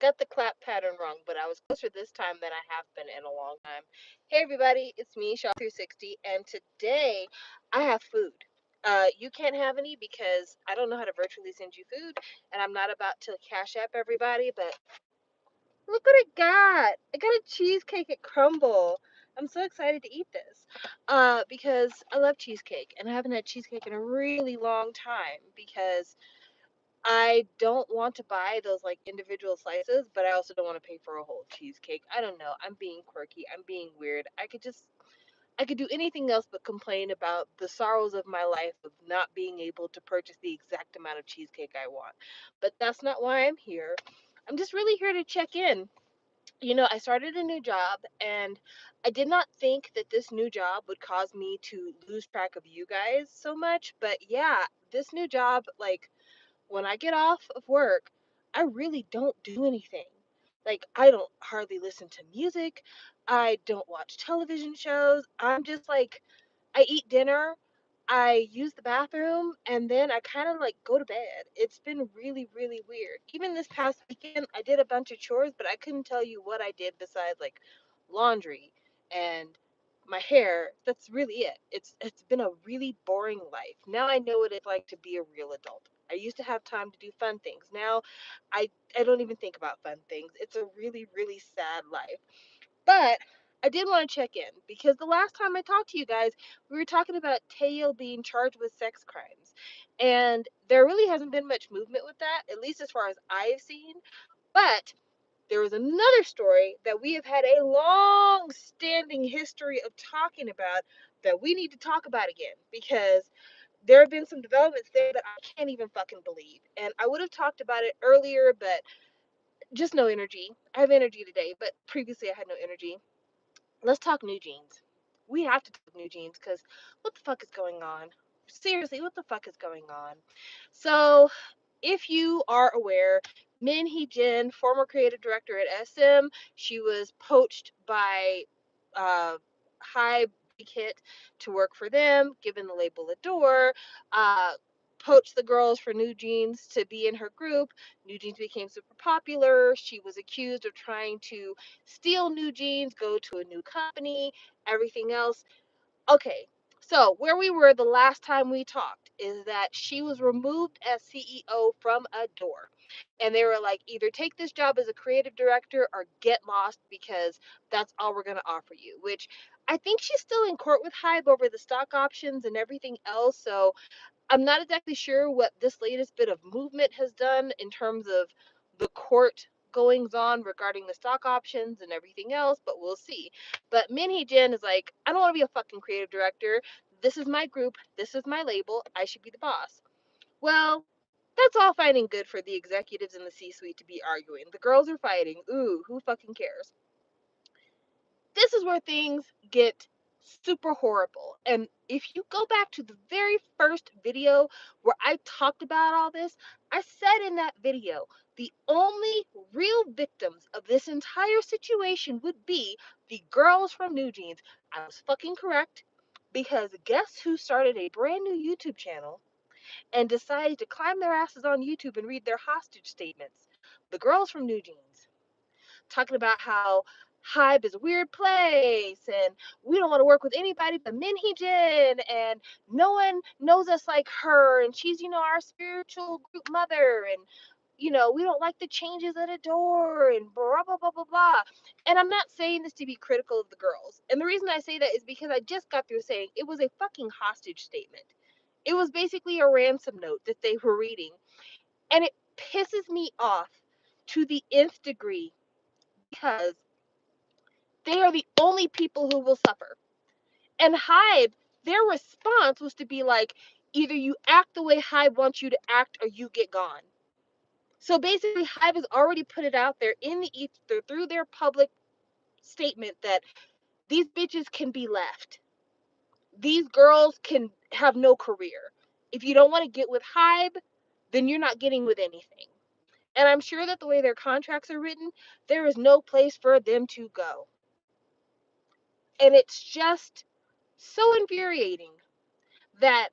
Got the clap pattern wrong, but I was closer this time than I have been in a long time. Hey everybody, it's me, Shaw360, and today I have food. You can't have any because I don't know how to virtually send you food, and I'm not about to cash app everybody, but look what I got! I got a cheesecake at Crumble. I'm so excited to eat this. Because I love cheesecake, and I haven't had cheesecake in a really long time because I don't want to buy those like individual slices, but I also don't want to pay for a whole cheesecake. I don't know. I'm being quirky. I'm being weird. I could do anything else but complain about the sorrows of my life of not being able to purchase the exact amount of cheesecake I want. But that's not why I'm here. I'm just really here to check in. I started a new job and I did not think that this new job would cause me to lose track of you guys so much, but yeah, this new job like when I get off of work, I really don't do anything. Like, I don't hardly listen to music. I don't watch television shows. I'm just like, I eat dinner, I use the bathroom, and then I kind of like go to bed. It's been really, really weird. Even this past weekend, I did a bunch of chores, but I couldn't tell you what I did besides like laundry and my hair. That's really it. It's been a really boring life. Now I know what it's like to be a real adult. I used to have time to do fun things. Now I don't even think about fun things. It's a really, really sad life. But I did want to check in because the last time I talked to you guys, we were talking about Teo being charged with sex crimes. And there really hasn't been much movement with that, at least as far as I've seen. But there was another story that we have had a long standing history of talking about that we need to talk about again because there have been some developments there that I can't even fucking believe. And I would have talked about it earlier, but just no energy. I have energy today, but previously I had no energy. Let's talk New Jeans. We have to talk New Jeans because what the fuck is going on? Seriously, what the fuck is going on? So, if you are aware, Min Hee Jin, former creative director at SM, she was poached by uh, Hybe Big Hit to work for them, given the label Adore, uh, poached the girls for New Jeans to be in her group. New Jeans became super popular. She was accused of trying to steal New Jeans, go to a new company, everything else. Okay, so where we were the last time we talked is that she was removed as CEO from Adore. And they were like, either take this job as a creative director or get lost because that's all we're going to offer you. Which I think she's still in court with Hybe over the stock options and everything else. So I'm not exactly sure what this latest bit of movement has done in terms of the court goings on regarding the stock options and everything else, but we'll see. But Min Hee Jin is like, I don't want to be a fucking creative director. This is my group. This is my label. I should be the boss. Well, that's all fine and good for the executives in the C suite to be arguing. The girls are fighting. Ooh, who fucking cares? This is where things get super horrible. And if you go back to the very first video where I talked about all this, I said in that video, the only real victims of this entire situation would be the girls from New Jeans. I was fucking correct because guess who started a brand new YouTube channel and decided to climb their asses on YouTube and read their hostage statements? The girls from New Jeans talking about how Hybe is a weird place and we don't want to work with anybody but Min Hee Jin and no one knows us like her and she's, our spiritual group mother and we don't like the changes at Adore and blah blah blah blah blah. And I'm not saying this to be critical of the girls. And the reason I say that is because I just got through saying it was a fucking hostage statement. It was basically a ransom note that they were reading. And it pisses me off to the nth degree because they are the only people who will suffer. And Hybe, their response was to be like, either you act the way Hybe wants you to act or you get gone. So basically, Hybe has already put it out there in the ether through their public statement that these bitches can be left. These girls can have no career. If you don't want to get with Hybe, then you're not getting with anything. And I'm sure that the way their contracts are written, there is no place for them to go. And it's just so infuriating that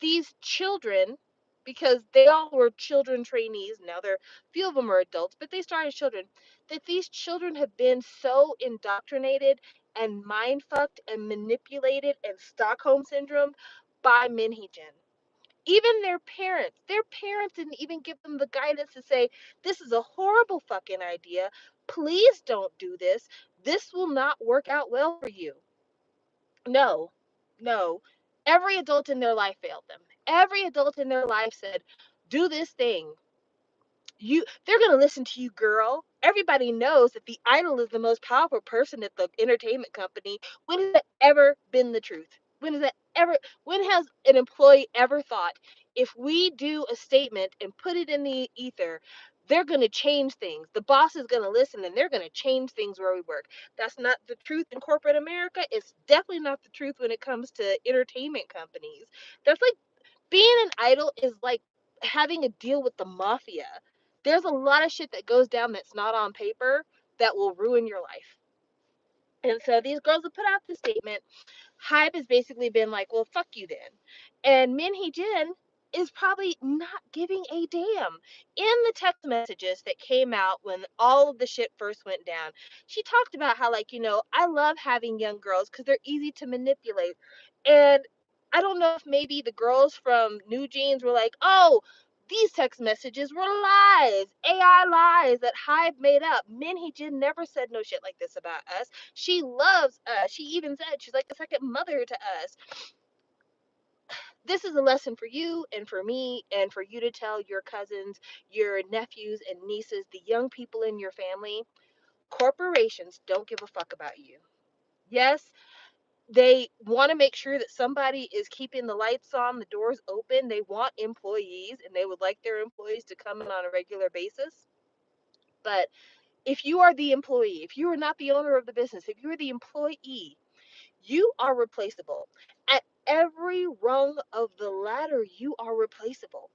these children because they all were children trainees. Now they're few of them are adults, but they started as children. That these children have been so indoctrinated and mind fucked and manipulated and Stockholm syndrome by Minhee. Even their parents didn't even give them the guidance to say, this is a horrible fucking idea. Please don't do this. This will not work out well for you. No, no. Every adult in their life failed them. Every adult in their life said, do this thing. They're going to listen to you, girl. Everybody knows that the idol is the most powerful person at the entertainment company. When has that ever been the truth? When has an employee ever thought, if we do a statement and put it in the ether, they're going to change things, the boss is going to listen, and they're going to change things where we work? That's not the truth in corporate America. It's definitely not the truth when it comes to entertainment companies. That's like, being an idol is like having a deal with the mafia. There's a lot of shit that goes down that's not on paper that will ruin your life. And so these girls have put out the statement. Hybe has basically been like, well, fuck you then. And Minhee is probably not giving a damn. In the text messages that came out when all of the shit first went down, she talked about how, like, I love having young girls because they're easy to manipulate. And I don't know if maybe the girls from New Jeans were like, oh, these text messages were lies, AI lies that Hybe made up. Minhee never said no shit like this about us. She loves us. She even said she's like a second mother to us. This is a lesson for you and for me and for you to tell your cousins, your nephews and nieces, the young people in your family. Corporations don't give a fuck about you. Yes, they want to make sure that somebody is keeping the lights on, the doors open. They want employees and they would like their employees to come in on a regular basis. But if you are the employee, if you are not the owner of the business, if you are the employee, you are replaceable. At every rung of the ladder, you are replaceable.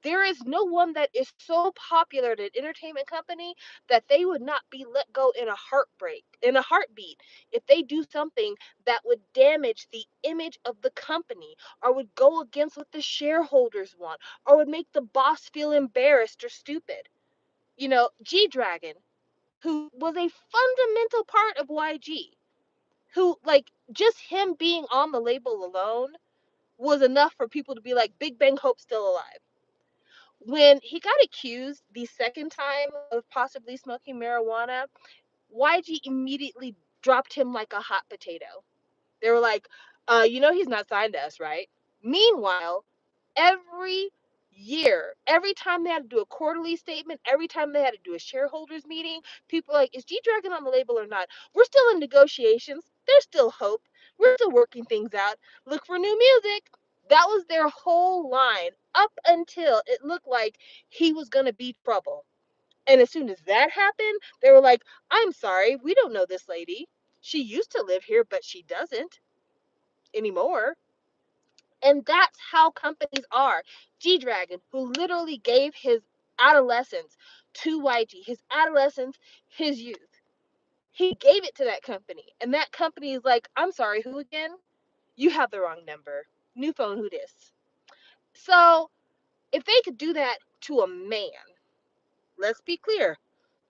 There is no one that is so popular at an entertainment company that they would not be let go in a heartbeat, if they do something that would damage the image of the company, or would go against what the shareholders want, or would make the boss feel embarrassed or stupid. G Dragon, who was a fundamental part of YG, who, like, just him being on the label alone was enough for people to be like, Big Bang Hope's still alive. When he got accused the second time of possibly smoking marijuana, YG immediately dropped him like a hot potato. They were like, he's not signed to us, right? Meanwhile, every year, every time they had to do a quarterly statement, every time they had to do a shareholders meeting, people were like, is G Dragon on the label or not? We're still in negotiations. There's still hope. We're still working things out. Look for new music. That was their whole line up until it looked like he was going to be trouble. And as soon as that happened, they were like, I'm sorry, we don't know this lady. She used to live here, but she doesn't anymore. And that's how companies are. G Dragon, who literally gave his adolescence to YG, his adolescence, his youth, he gave it to that company. And that company is like, I'm sorry, who again? You have the wrong number. New phone, who dis? So if they could do that to a man, let's be clear,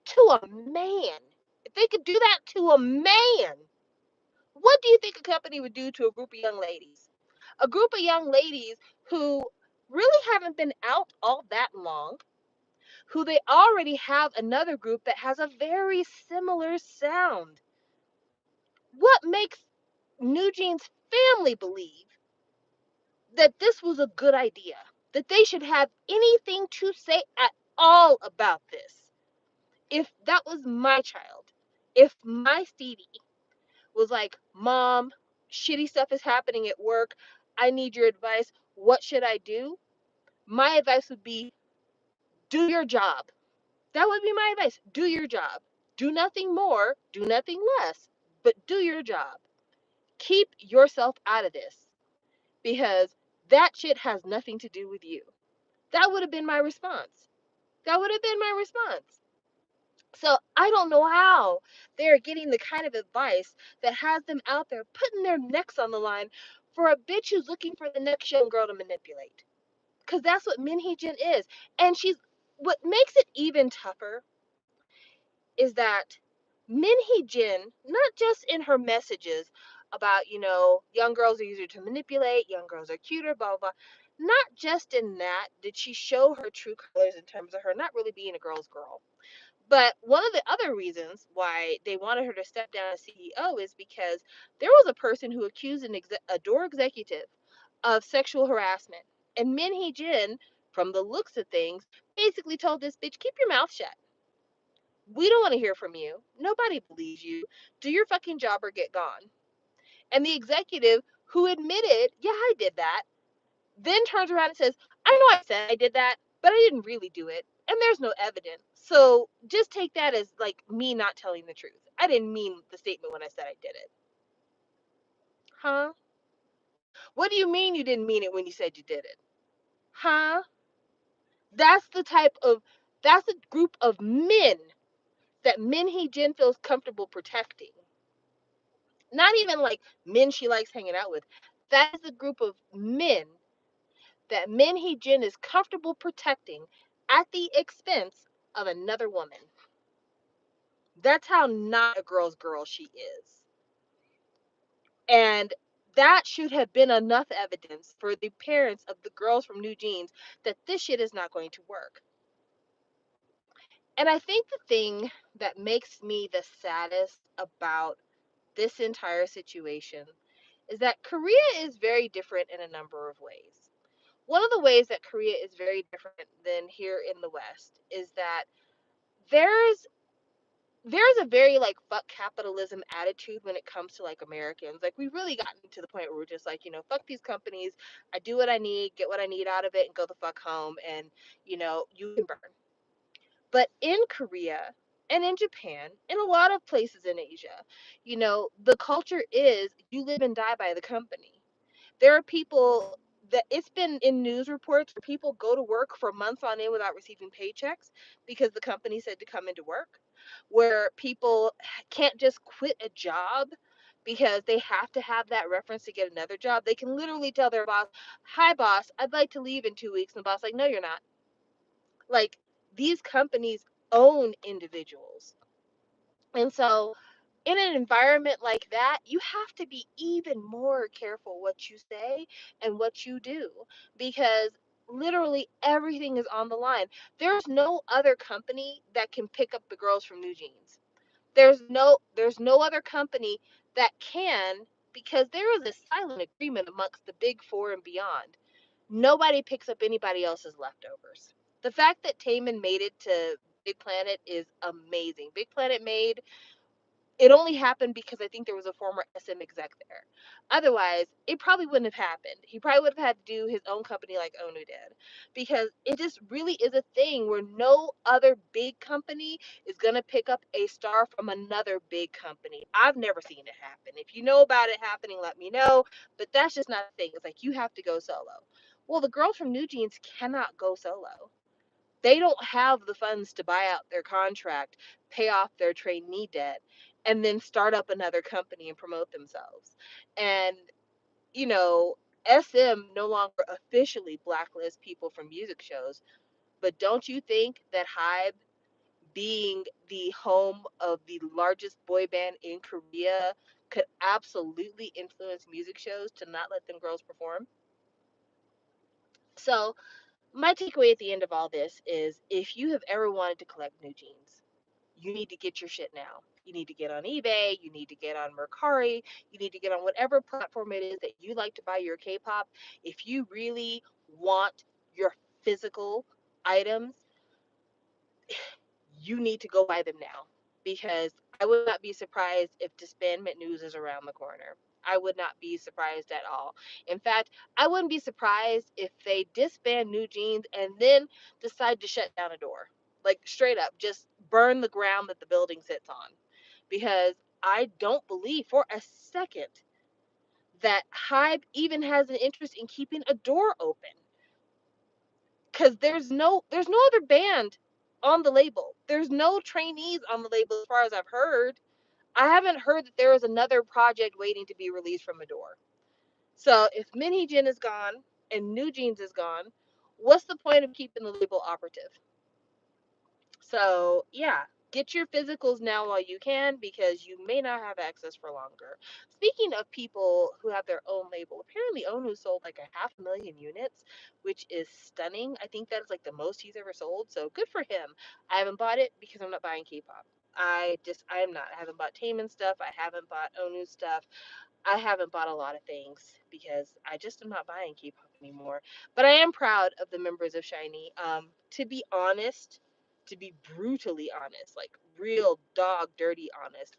to a man, if they could do that to a man, what do you think a company would do to a group of young ladies? A group of young ladies who really haven't been out all that long, who they already have another group that has a very similar sound. What makes New Jeans family believe that this was a good idea? That they should have anything to say at all about this? If that was my child, if my Stevie was like, Mom, shitty stuff is happening at work. I need your advice. What should I do? My advice would be, do your job. That would be my advice. Do your job. Do nothing more, do nothing less, but do your job. Keep yourself out of this because that shit has nothing to do with you. That would have been my response. That would have been my response. So I don't know how they're getting the kind of advice that has them out there putting their necks on the line for a bitch who's looking for the next young girl to manipulate. because that's what Min Jin is. And what makes it even tougher is that Min Jin, not just in her messages about, young girls are easier to manipulate, young girls are cuter, blah, blah, blah. Not just in that did she show her true colors in terms of her not really being a girl's girl. But one of the other reasons why they wanted her to step down as CEO is because there was a person who accused a door executive of sexual harassment. And Min Jin, from the looks of things, basically told this bitch, keep your mouth shut. We don't want to hear from you. Nobody believes you. Do your fucking job or get gone. And the executive who admitted, yeah, I did that, then turns around and says, I know I said I did that, but I didn't really do it. And there's no evidence. So just take that as like me not telling the truth. I didn't mean the statement when I said I did it. Huh? What do you mean you didn't mean it when you said you did it? Huh? That's the that's the group of men that Min Jin feels comfortable protecting. Not even like men she likes hanging out with. That is the group of men that Min Jin is comfortable protecting at the expense of another woman. That's how not a girl's girl she is. And that should have been enough evidence for the parents of the girls from New Jeans that this shit is not going to work. And I think the thing that makes me the saddest about this entire situation is that Korea is very different in a number of ways. One of the ways that Korea is very different than here in the West is that there's there's a very like fuck capitalism attitude when it comes to like Americans. Like we've really gotten to the point where we're just like, fuck these companies. I do what I need, get what I need out of it, and go the fuck home. And you can burn. But in Korea and in Japan, in a lot of places in Asia, the culture is you live and die by the company. There are people that it's been in news reports where people go to work for months on end without receiving paychecks because the company said to come into work, where people can't just quit a job because they have to have that reference to get another job. They can literally tell their boss, "Hi boss, I'd like to leave in 2 weeks." And the boss like, "No, you're not." Like these companies own individuals. And so in an environment like that, you have to be even more careful what you say and what you do because literally everything is on the line. There's no other company that can pick up the girls from New Jeans. There's no other company that can because there is a silent agreement amongst the big four and beyond. Nobody picks up anybody else's leftovers. The fact that Taemin made it to Big Planet is amazing. Big Planet made it only happened because I think there was a former SM exec there. Otherwise, it probably wouldn't have happened. He probably would have had to do his own company like Onu did. Because it just really is a thing where no other big company is going to pick up a star from another big company. I've never seen it happen. If you know about it happening, let me know. But that's just not a thing. It's like you have to go solo. Well, the girls from New Jeans cannot go solo. They don't have the funds to buy out their contract, pay off their trainee debt, and then start up another company and promote themselves. And, you know, SM no longer officially blacklists people from music shows, but don't you think that HYBE, being the home of the largest boy band in Korea, could absolutely influence music shows to not let them girls perform? So, my takeaway at the end of all this is if you have ever wanted to collect New Jeans, you need to get your shit now. You need to get on eBay, you need to get on Mercari, you need to get on whatever platform it is that you like to buy your K-pop. If you really want your physical items, you need to go buy them now because I would not be surprised if disbandment news is around the corner. I would not be surprised at all. In fact, I wouldn't be surprised if they disband New Jeans and then decide to shut down a door. Like straight up, just burn the ground that the building sits on. Because I don't believe for a second that HYBE even has an interest in keeping a door open because there's no other band on the label. There's no trainees on the label as far as I've heard. I haven't heard that there is another project waiting to be released from Adore. So if Min Jin is gone and New Jeans is gone, what's the point of keeping the label operative? So, yeah, get your physicals now while you can because you may not have access for longer. Speaking of people who have their own label, apparently Onu sold like a 500,000 units, which is stunning. I think that is like the most he's ever sold. So, good for him. I haven't bought it because I'm not buying K-pop. I am not. I haven't bought Taemin stuff. I haven't bought Onu stuff. I haven't bought a lot of things because I just am not buying K-pop anymore. But I am proud of the members of Shiny. To be honest, to be brutally honest, like real dog dirty honest,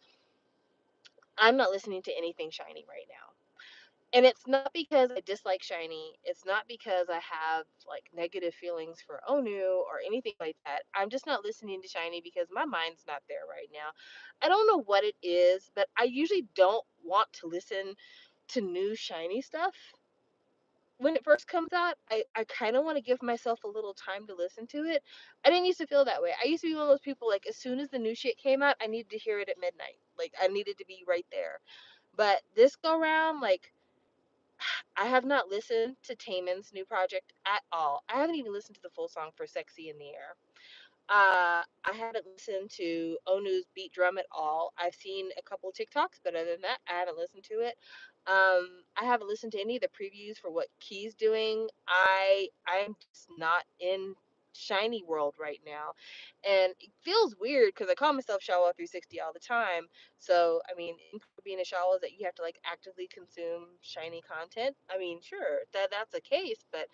I'm not listening to anything Shiny right now. And it's not because I dislike Shiny. It's not because I have like negative feelings for Onu or anything like that. I'm just not listening to Shiny because my mind's not there right now. I don't know what it is, but I usually don't want to listen to new Shiny stuff when it first comes out. I kind of want to give myself a little time to listen to it. I didn't used to feel that way. I used to be one of those people like as soon as the new shit came out, I needed to hear it at midnight. Like I needed to be right there. But this go round, like I have not listened to Taemin's new project at all. I haven't even listened to the full song for Sexy in the Air. I haven't listened to Onu's Beat Drum at all. I've seen a couple of TikToks, but other than that, I haven't listened to it. I haven't listened to any of the previews for what Key's doing. I'm just not in Shiny World right now, and it feels weird because I call myself Shawa 360 all the time. So I mean, in being a Shawa is that you have to like actively consume Shiny content. I mean, sure that's a case, but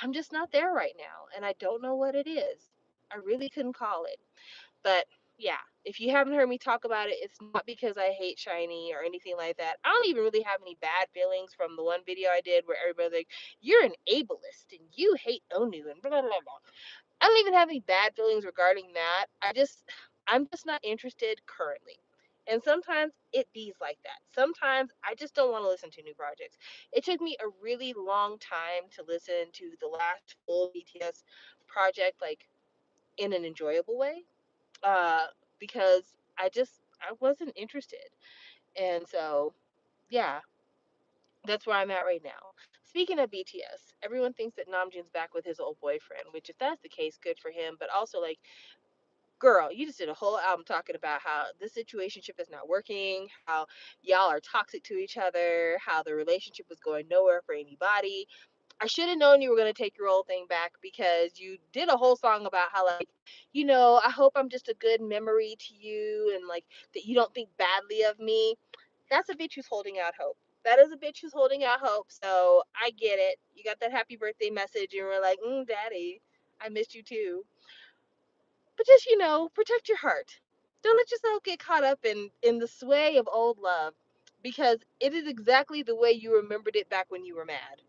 I'm just not there right now, and I don't know what it is. I really couldn't call it. But yeah, if you haven't heard me talk about it, it's not because I hate Shiny or anything like that. I don't even really have any bad feelings from the one video I did where everybody's like, "You're an ableist and you hate Onu and blah blah blah." I don't even have any bad feelings regarding that. I'm just not interested currently. And sometimes it bees like that. Sometimes I just don't want to listen to new projects. It took me a really long time to listen to the last full BTS project, like in an enjoyable way, uh, because I wasn't interested, and so yeah, that's where I'm at right now. Speaking of BTS, everyone thinks that Namjoon's back with his old boyfriend, which if that's the case, good for him. But also, like, girl, you just did a whole album talking about how this situationship is not working, how y'all are toxic to each other, how the relationship was going nowhere for anybody. I should have known you were going to take your old thing back because you did a whole song about how, like, I hope I'm just a good memory to you and, like, that you don't think badly of me. That's a bitch who's holding out hope. That is a bitch who's holding out hope. So I get it. You got that happy birthday message and we're like, daddy, I missed you too. But just, protect your heart. Don't let yourself get caught up in the sway of old love because it is exactly the way you remembered it back when you were mad.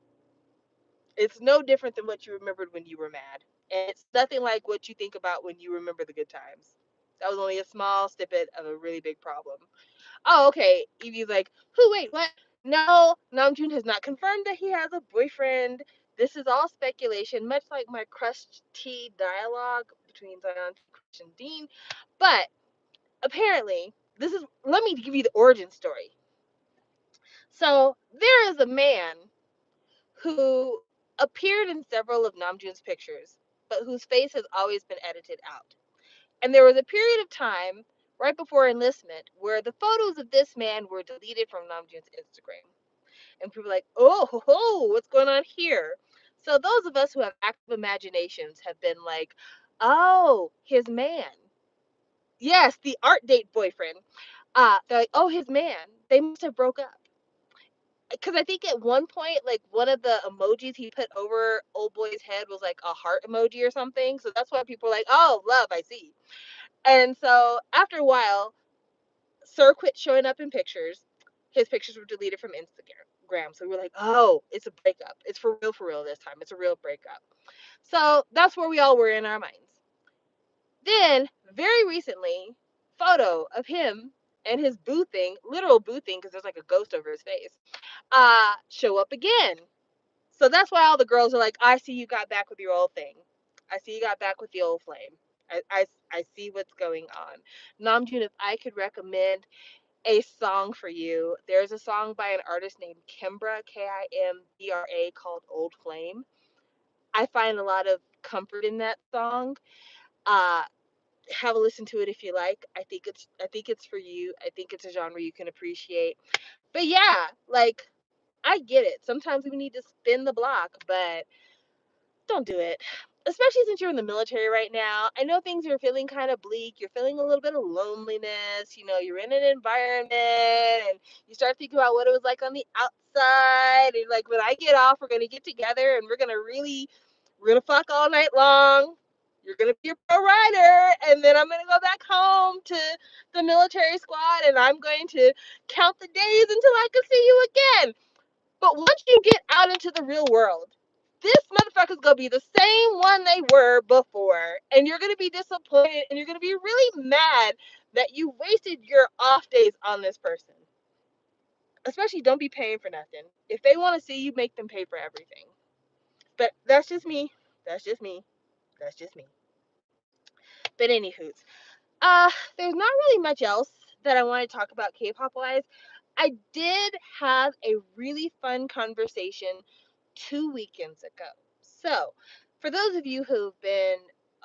It's no different than what you remembered when you were mad. And it's nothing like what you think about when you remember the good times. That was only a small snippet of a really big problem. Oh, okay. Evie's like, who, wait, what? No, Namjoon has not confirmed that he has a boyfriend. This is all speculation, much like my Crush T dialogue between Zion, Crush, and Dean. But apparently, let me give you the origin story. So, there is a man who appeared in several of Namjoon's pictures, but whose face has always been edited out. And there was a period of time right before enlistment where the photos of this man were deleted from Namjoon's Instagram. And people were like, oh, what's going on here? So those of us who have active imaginations have been like, oh, his man. Yes, the art date boyfriend. They're like, oh, his man. They must have broke up. Because I think at one point, like one of the emojis he put over old boy's head was like a heart emoji or something. So that's why people were like, oh, love, I see. And so after a while, Sir quit showing up in pictures. His pictures were deleted from Instagram. So we were like, oh, it's a breakup. It's for real this time. It's a real breakup. So that's where we all were in our minds. Then, very recently, photo of him and his boothing, literal boothing, because there's like a ghost over his face, show up again. So that's why all the girls are like, I see you got back with your old thing. I see you got back with the old flame. I see what's going on. Namjoon, if I could recommend a song for you, there's a song by an artist named Kimbra, Kimbra, called Old Flame. I find a lot of comfort in that song. Uh, have a listen to it if you like. I think it's for you. I think it's a genre you can appreciate. But yeah, like I get it. Sometimes we need to spin the block, but don't do it. Especially since you're in the military right now. I know things are feeling kind of bleak. You're feeling a little bit of loneliness. You know, you're in an environment and you start thinking about what it was like on the outside. And like, when I get off, we're going to get together and we're going to fuck all night long. You're going to be a pro rider. And then I'm going to go back home to the military squad and I'm going to count the days until I can see you again. But once you get out into the real world, this motherfucker's gonna be the same one they were before. And you're gonna be disappointed and you're gonna be really mad that you wasted your off days on this person. Especially don't be paying for nothing. If they wanna see you, make them pay for everything. But that's just me. That's just me. That's just me. But anywho, there's not really much else that I want to talk about K-pop wise. I did have a really fun conversation 2 weekends ago. So, for those of you who've been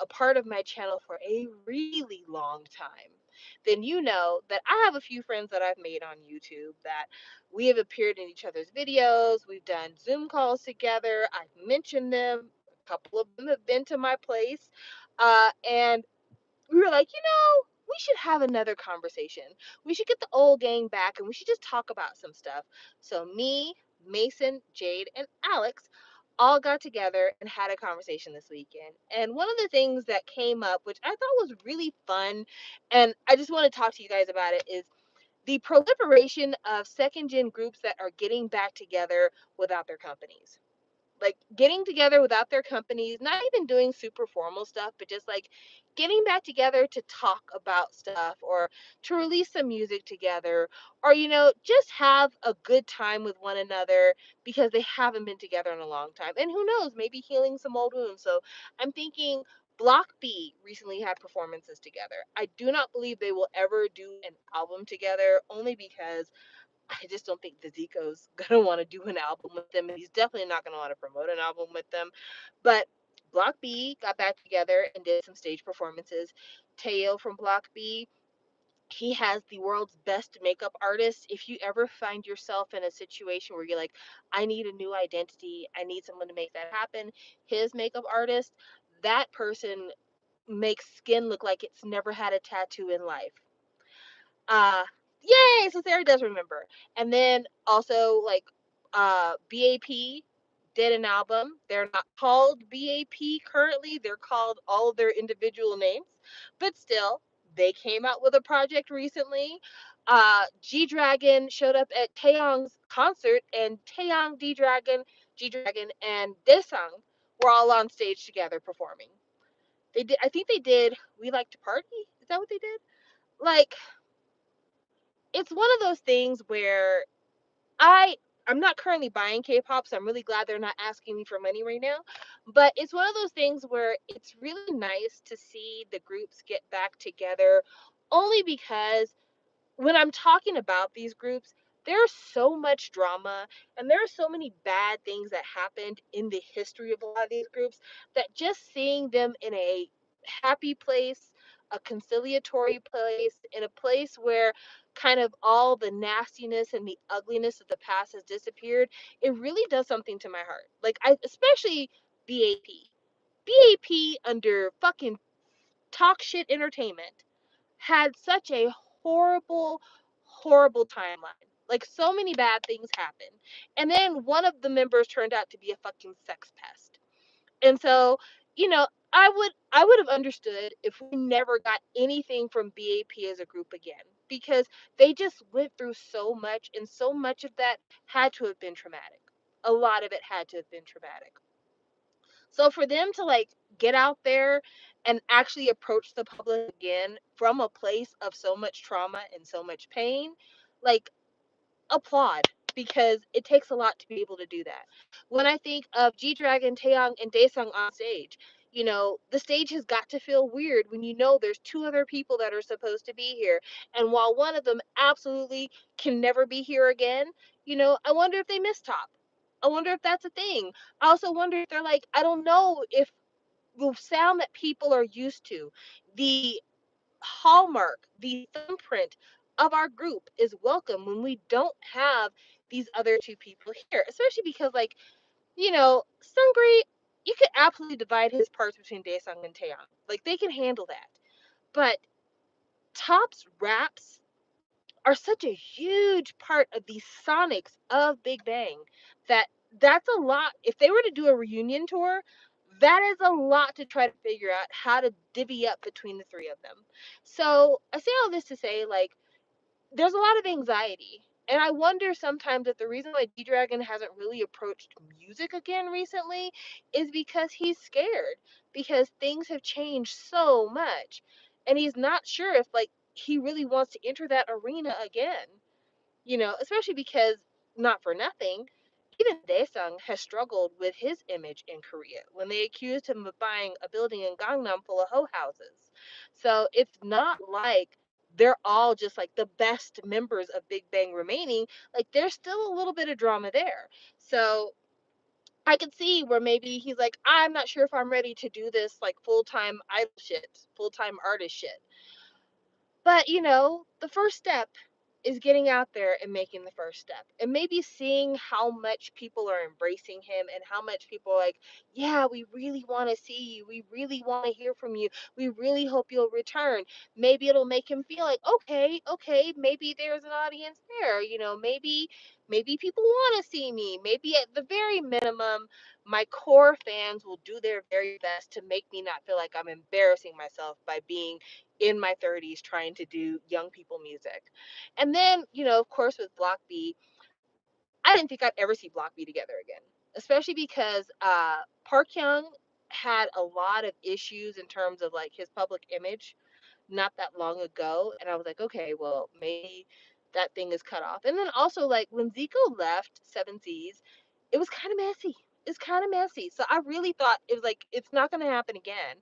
a part of my channel for a really long time, then you know that I have a few friends that I've made on YouTube that we have appeared in each other's videos. We've done Zoom calls together. I've mentioned them. A couple of them have been to my place. And we were like, we should have another conversation. We should get the old gang back and we should just talk about some stuff. So me, Mason, Jade, and Alex all got together and had a conversation this weekend. And one of the things that came up, which I thought was really fun, and I just want to talk to you guys about it, is the proliferation of second gen groups that are getting back together without their companies, like getting together without their companies, not even doing super formal stuff, but just like getting back together to talk about stuff or to release some music together or, just have a good time with one another because they haven't been together in a long time. And who knows, maybe healing some old wounds. So I'm thinking Block B recently had performances together. I do not believe they will ever do an album together only because I just don't think Zico's gonna want to do an album with them, and he's definitely not gonna want to promote an album with them. But Block B got back together and did some stage performances. Teo from Block B, he has the world's best makeup artist. If you ever find yourself in a situation where you're like, I need a new identity, I need someone to make that happen, his makeup artist, that person makes skin look like it's never had a tattoo in life. Uh, Yay! So Sarah does remember. And then also like BAP did an album. They're not called BAP currently. They're called all of their individual names, but still they came out with a project recently. G Dragon showed up at Taeyong's concert, and Taeyong, G Dragon, and Daesung were all on stage together performing. They did. I think they did. We Like to Party. Is that what they did? Like, it's one of those things where I I'm not currently buying K-pop, so I'm really glad they're not asking me for money right now. But it's one of those things where it's really nice to see the groups get back together only because when I'm talking about these groups, there's so much drama and there are so many bad things that happened in the history of a lot of these groups that just seeing them in a happy place, a conciliatory place, in a place where kind of all the nastiness and the ugliness of the past has disappeared, it really does something to my heart. Like, I especially BAP. BAP under fucking Talk Shit Entertainment had such a horrible, horrible timeline. Like, so many bad things happened. And then one of the members turned out to be a fucking sex pest. And so, I would have understood if we never got anything from BAP as a group again because they just went through so much and so much of that had to have been traumatic. A lot of it had to have been traumatic. So for them to like get out there and actually approach the public again from a place of so much trauma and so much pain, like, applaud, because it takes a lot to be able to do that. When I think of G Dragon, Taeyong, and Daesung on stage, the stage has got to feel weird when there's two other people that are supposed to be here. And while one of them absolutely can never be here again, I wonder if they miss Top. I wonder if that's a thing. I also wonder if they're like, I don't know if the sound that people are used to, the hallmark, the thumbprint of our group is welcome when we don't have these other two people here, especially because, like, Sungri, you could absolutely divide his parts between Daesung and Taeyang. Like, they can handle that. But Top's raps are such a huge part of the sonics of Big Bang that that's a lot. If they were to do a reunion tour, that is a lot to try to figure out how to divvy up between the three of them. So I say all this to say, like, there's a lot of anxiety. And I wonder sometimes if the reason why G Dragon hasn't really approached music again recently is because he's scared, because things have changed so much. And he's not sure if, like, he really wants to enter that arena again, especially because, not for nothing, even Daesung has struggled with his image in Korea when they accused him of buying a building in Gangnam full of hoe houses. So it's not like they're all just like the best members of Big Bang remaining. Like, there's still a little bit of drama there. So I could see where maybe he's like, I'm not sure if I'm ready to do this like full-time idol shit, full-time artist shit. But, the first step is getting out there and making the first step. And maybe seeing how much people are embracing him and how much people are like, yeah, we really want to see you. We really want to hear from you. We really hope you'll return. Maybe it'll make him feel like, okay, maybe there's an audience there. Maybe people want to see me. Maybe at the very minimum, my core fans will do their very best to make me not feel like I'm embarrassing myself by being in my 30s trying to do young people music. And then, of course, with Block B, I didn't think I'd ever see Block B together again, especially because Park Hyung had a lot of issues in terms of like his public image not that long ago. And I was like, okay, well, maybe that thing is cut off. And then also, like, when Zico left Seven Seas, it was kind of messy. It's kind of messy. So I really thought it was like, it's not going to happen again.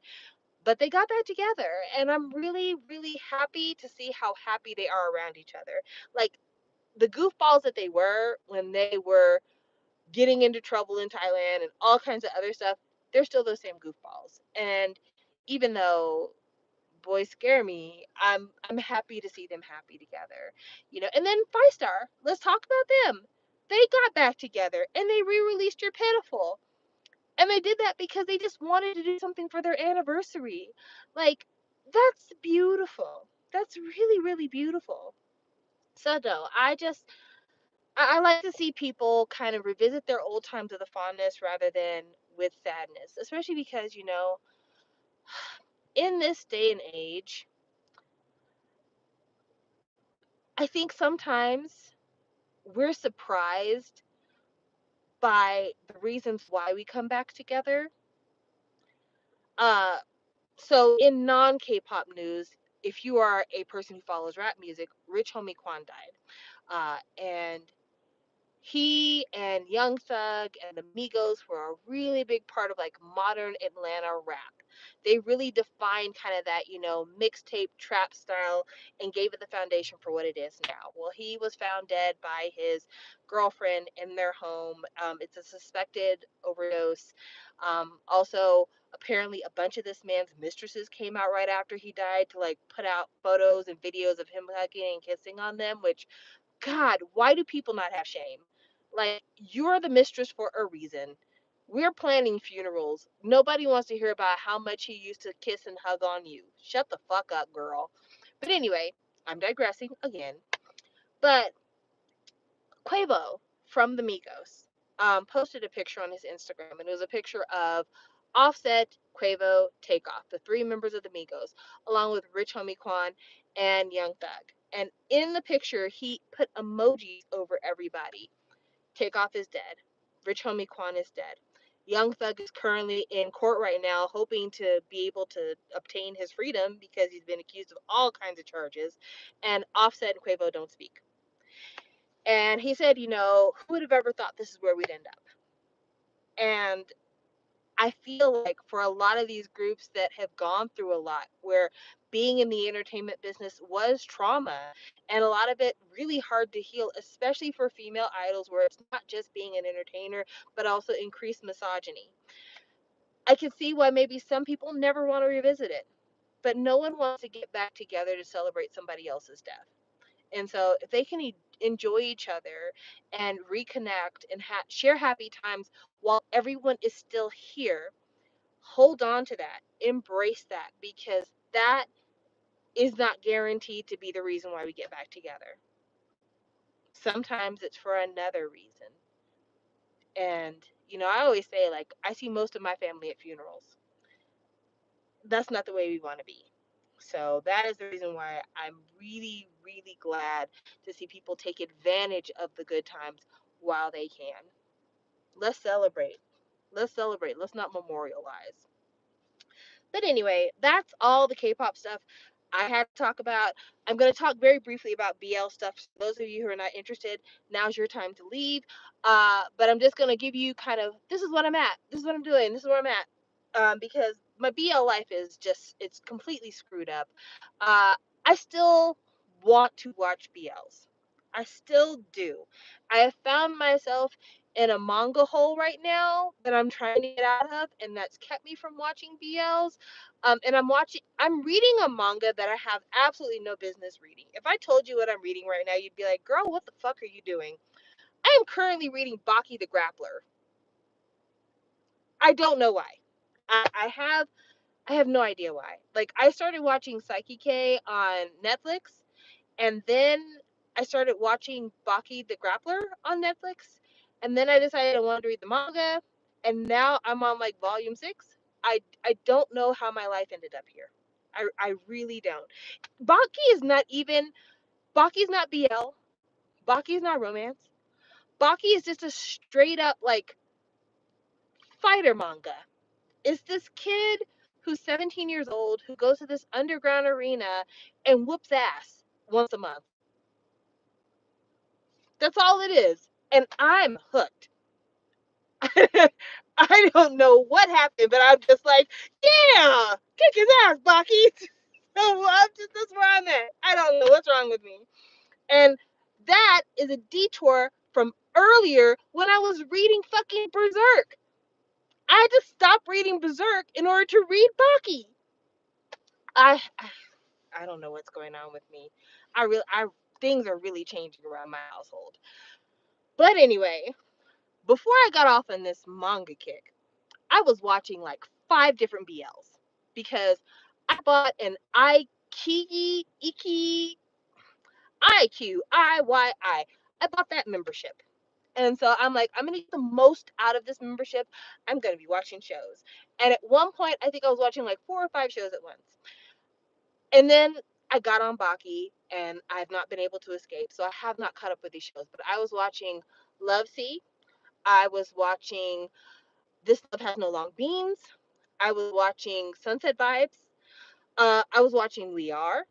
But they got back together, and I'm really, really happy to see how happy they are around each other. Like, the goofballs that they were when they were getting into trouble in Thailand and all kinds of other stuff, they're still those same goofballs. And even though boys scare me, I'm happy to see them happy together. And then Five Star, let's talk about them. They got back together and they re-released Your Pitiful. And they did that because they just wanted to do something for their anniversary. Like, that's beautiful. That's really, really beautiful. So no, I like to see people kind of revisit their old times with a fondness rather than with sadness, especially because, in this day and age, I think sometimes we're surprised by the reasons why we come back together. Uh, So in non K-pop news, if you are a person who follows rap music, Rich Homie Quan died, and he and Young Thug and the Migos were a really big part of like modern Atlanta rap. They really defined kind of that, mixtape trap style and gave it the foundation for what it is now. Well, he was found dead by his girlfriend in their home. It's a suspected overdose. Also, apparently, a bunch of this man's mistresses came out right after he died to like put out photos and videos of him hugging and kissing on them, which, God, why do people not have shame? Like, you're the mistress for a reason. We're planning funerals. Nobody wants to hear about how much he used to kiss and hug on you. Shut the fuck up, girl. But anyway, I'm digressing again. But Quavo from the Migos posted a picture on his Instagram, and it was a picture of Offset, Quavo, Takeoff, the three members of the Migos, along with Rich Homie Quan and Young Thug. And in the picture, he put emojis over everybody. Takeoff is dead. Rich Homie Quan is dead. Young Thug is currently in court right now, hoping to be able to obtain his freedom because he's been accused of all kinds of charges. And Offset and Quavo don't speak. And he said, who would have ever thought this is where we'd end up? And I feel like for a lot of these groups that have gone through a lot, where being in the entertainment business was trauma, and a lot of it really hard to heal, especially for female idols, where it's not just being an entertainer, but also increased misogyny. I can see why maybe some people never want to revisit it, but no one wants to get back together to celebrate somebody else's death. And so if they can enjoy each other and reconnect and share happy times while everyone is still here, hold on to that, embrace that, because that is not guaranteed to be the reason why we get back together. Sometimes it's for another reason. And, I always say, like, I see most of my family at funerals. That's not the way we want to be. So that is the reason why I'm really, really glad to see people take advantage of the good times while they can. Let's celebrate. Let's celebrate. Let's not memorialize. But anyway, that's all the K-pop stuff I had to talk about. I'm going to talk very briefly about BL stuff. So those of you who are not interested, now's your time to leave. But I'm just going to give you kind of, this is what I'm at. This is what I'm doing. This is where I'm at. Because my BL life is just, it's completely screwed up. I still want to watch BLs. I still do. I have found myself in a manga hole right now that I'm trying to get out of, and that's kept me from watching BLs. And I'm reading a manga that I have absolutely no business reading. If I told you what I'm reading right now, you'd be like, girl, what the fuck are you doing? I am currently reading Baki the Grappler. I don't know why. I have no idea why. Like, I started watching Psyche K on Netflix, and then I started watching Baki the Grappler on Netflix, and then I decided I wanted to read the manga, and now I'm on like volume 6. I don't know how my life ended up here. I really don't. Baki's not BL. Baki's not romance. Baki is just a straight up like fighter manga. It's this kid who's 17 years old who goes to this underground arena and whoops ass once a month. That's all it is. And I'm hooked. I don't know what happened, but I'm just like, yeah, kick his ass, Baki. So that's where I'm at. I don't know what's wrong with me. And that is a detour from earlier when I was reading fucking Berserk. I had to stop reading Berserk in order to read Baki. I I don't know what's going on with me. I things are really changing around my household. But anyway, before I got off on this manga kick, I was watching like 5 different BLs because I bought an IQIYI. I bought that membership. And so I'm like, I'm going to get the most out of this membership. I'm going to be watching shows. And at one point, I think I was watching like 4 or 5 shows at once. And then I got on Baki and I've not been able to escape. So I have not caught up with these shows. But I was watching Love Sea. I was watching This Love Has No Long Beans. I was watching Sunset Vibes. I was watching Liar.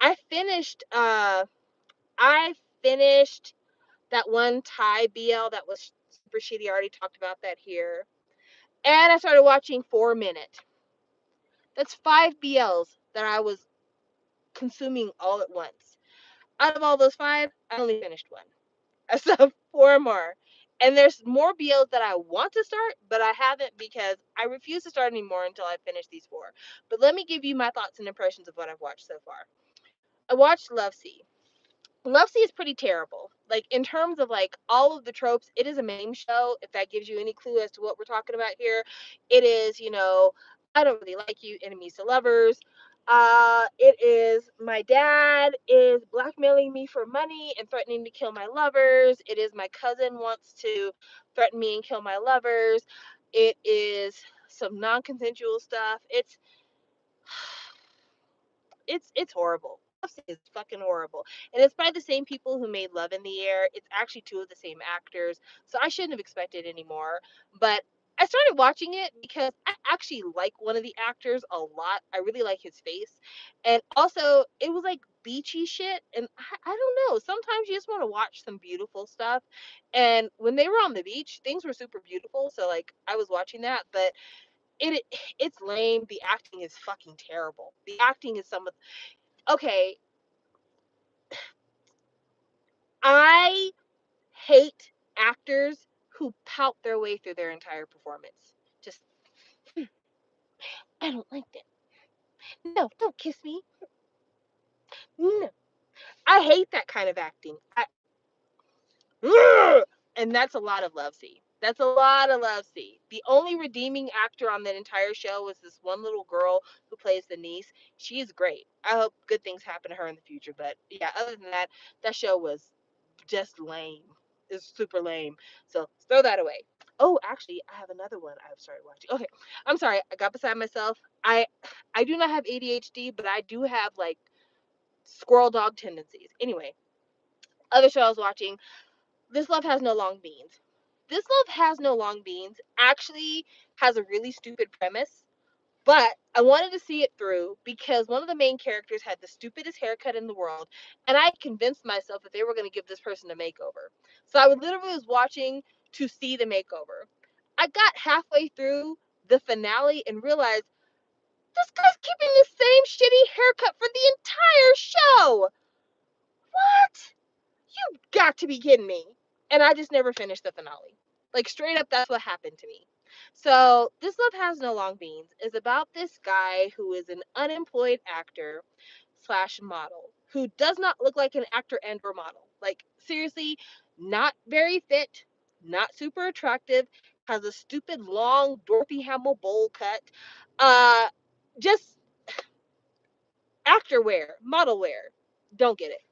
I finished I finished that one Thai BL that was super shitty. I already talked about that here. And I started watching 4 Minute. That's 5 BLs that I was consuming all at once. Out of all those 5, I only finished one. I still have 4 more. And there's more BLs that I want to start, but I haven't because I refuse to start anymore until I finish these 4. But let me give you my thoughts and impressions of what I've watched so far. I watched Love Sea. Love Sea is pretty terrible. Like, in terms of like all of the tropes, it is a meme show. If that gives you any clue as to what we're talking about here, it is, I don't really like you, enemies to lovers. It is my dad is blackmailing me for money and threatening to kill my lovers. It is my cousin wants to threaten me and kill my lovers. It is some non-consensual stuff. It's horrible. It's fucking horrible. And it's by the same people who made Love in the Air. It's actually 2 of the same actors. So I shouldn't have expected any more. But I started watching it because I actually like one of the actors a lot. I really like his face. And also, it was like beachy shit. And I don't know. Sometimes you just want to watch some beautiful stuff. And when they were on the beach, things were super beautiful. So, like, I was watching that. But it it's lame. The acting is fucking terrible. The acting is some of. Okay, I hate actors who pout their way through their entire performance. Just, I don't like that. No, don't kiss me. No. I hate that kind of acting. And that's a lot of love see. That's a lot of love see. The only redeeming actor on that entire show was this one little girl who plays the niece. She is great. I hope good things happen to her in the future. But yeah, other than that, that show was just lame. It's super lame. So throw that away. Oh, actually, I have another one I've started watching. Okay, I'm sorry, I got beside myself. I do not have ADHD, but I do have like squirrel dog tendencies. Anyway, other show I was watching, This Love Has No Long Beans. This Love Has No Long Beans actually has a really stupid premise, but I wanted to see it through because one of the main characters had the stupidest haircut in the world, and I convinced myself that they were going to give this person a makeover. So I literally was watching to see the makeover. I got halfway through the finale and realized this guy's keeping the same shitty haircut for the entire show. What? You got to be kidding me. And I just never finished the finale. Like, straight up, that's what happened to me. So, This Love Has No Long Beans is about this guy who is an unemployed actor slash model who does not look like an actor and or model. Like, seriously, not very fit, not super attractive, has a stupid long Dorothy Hamill bowl cut. Just actor wear, model wear. Don't get it.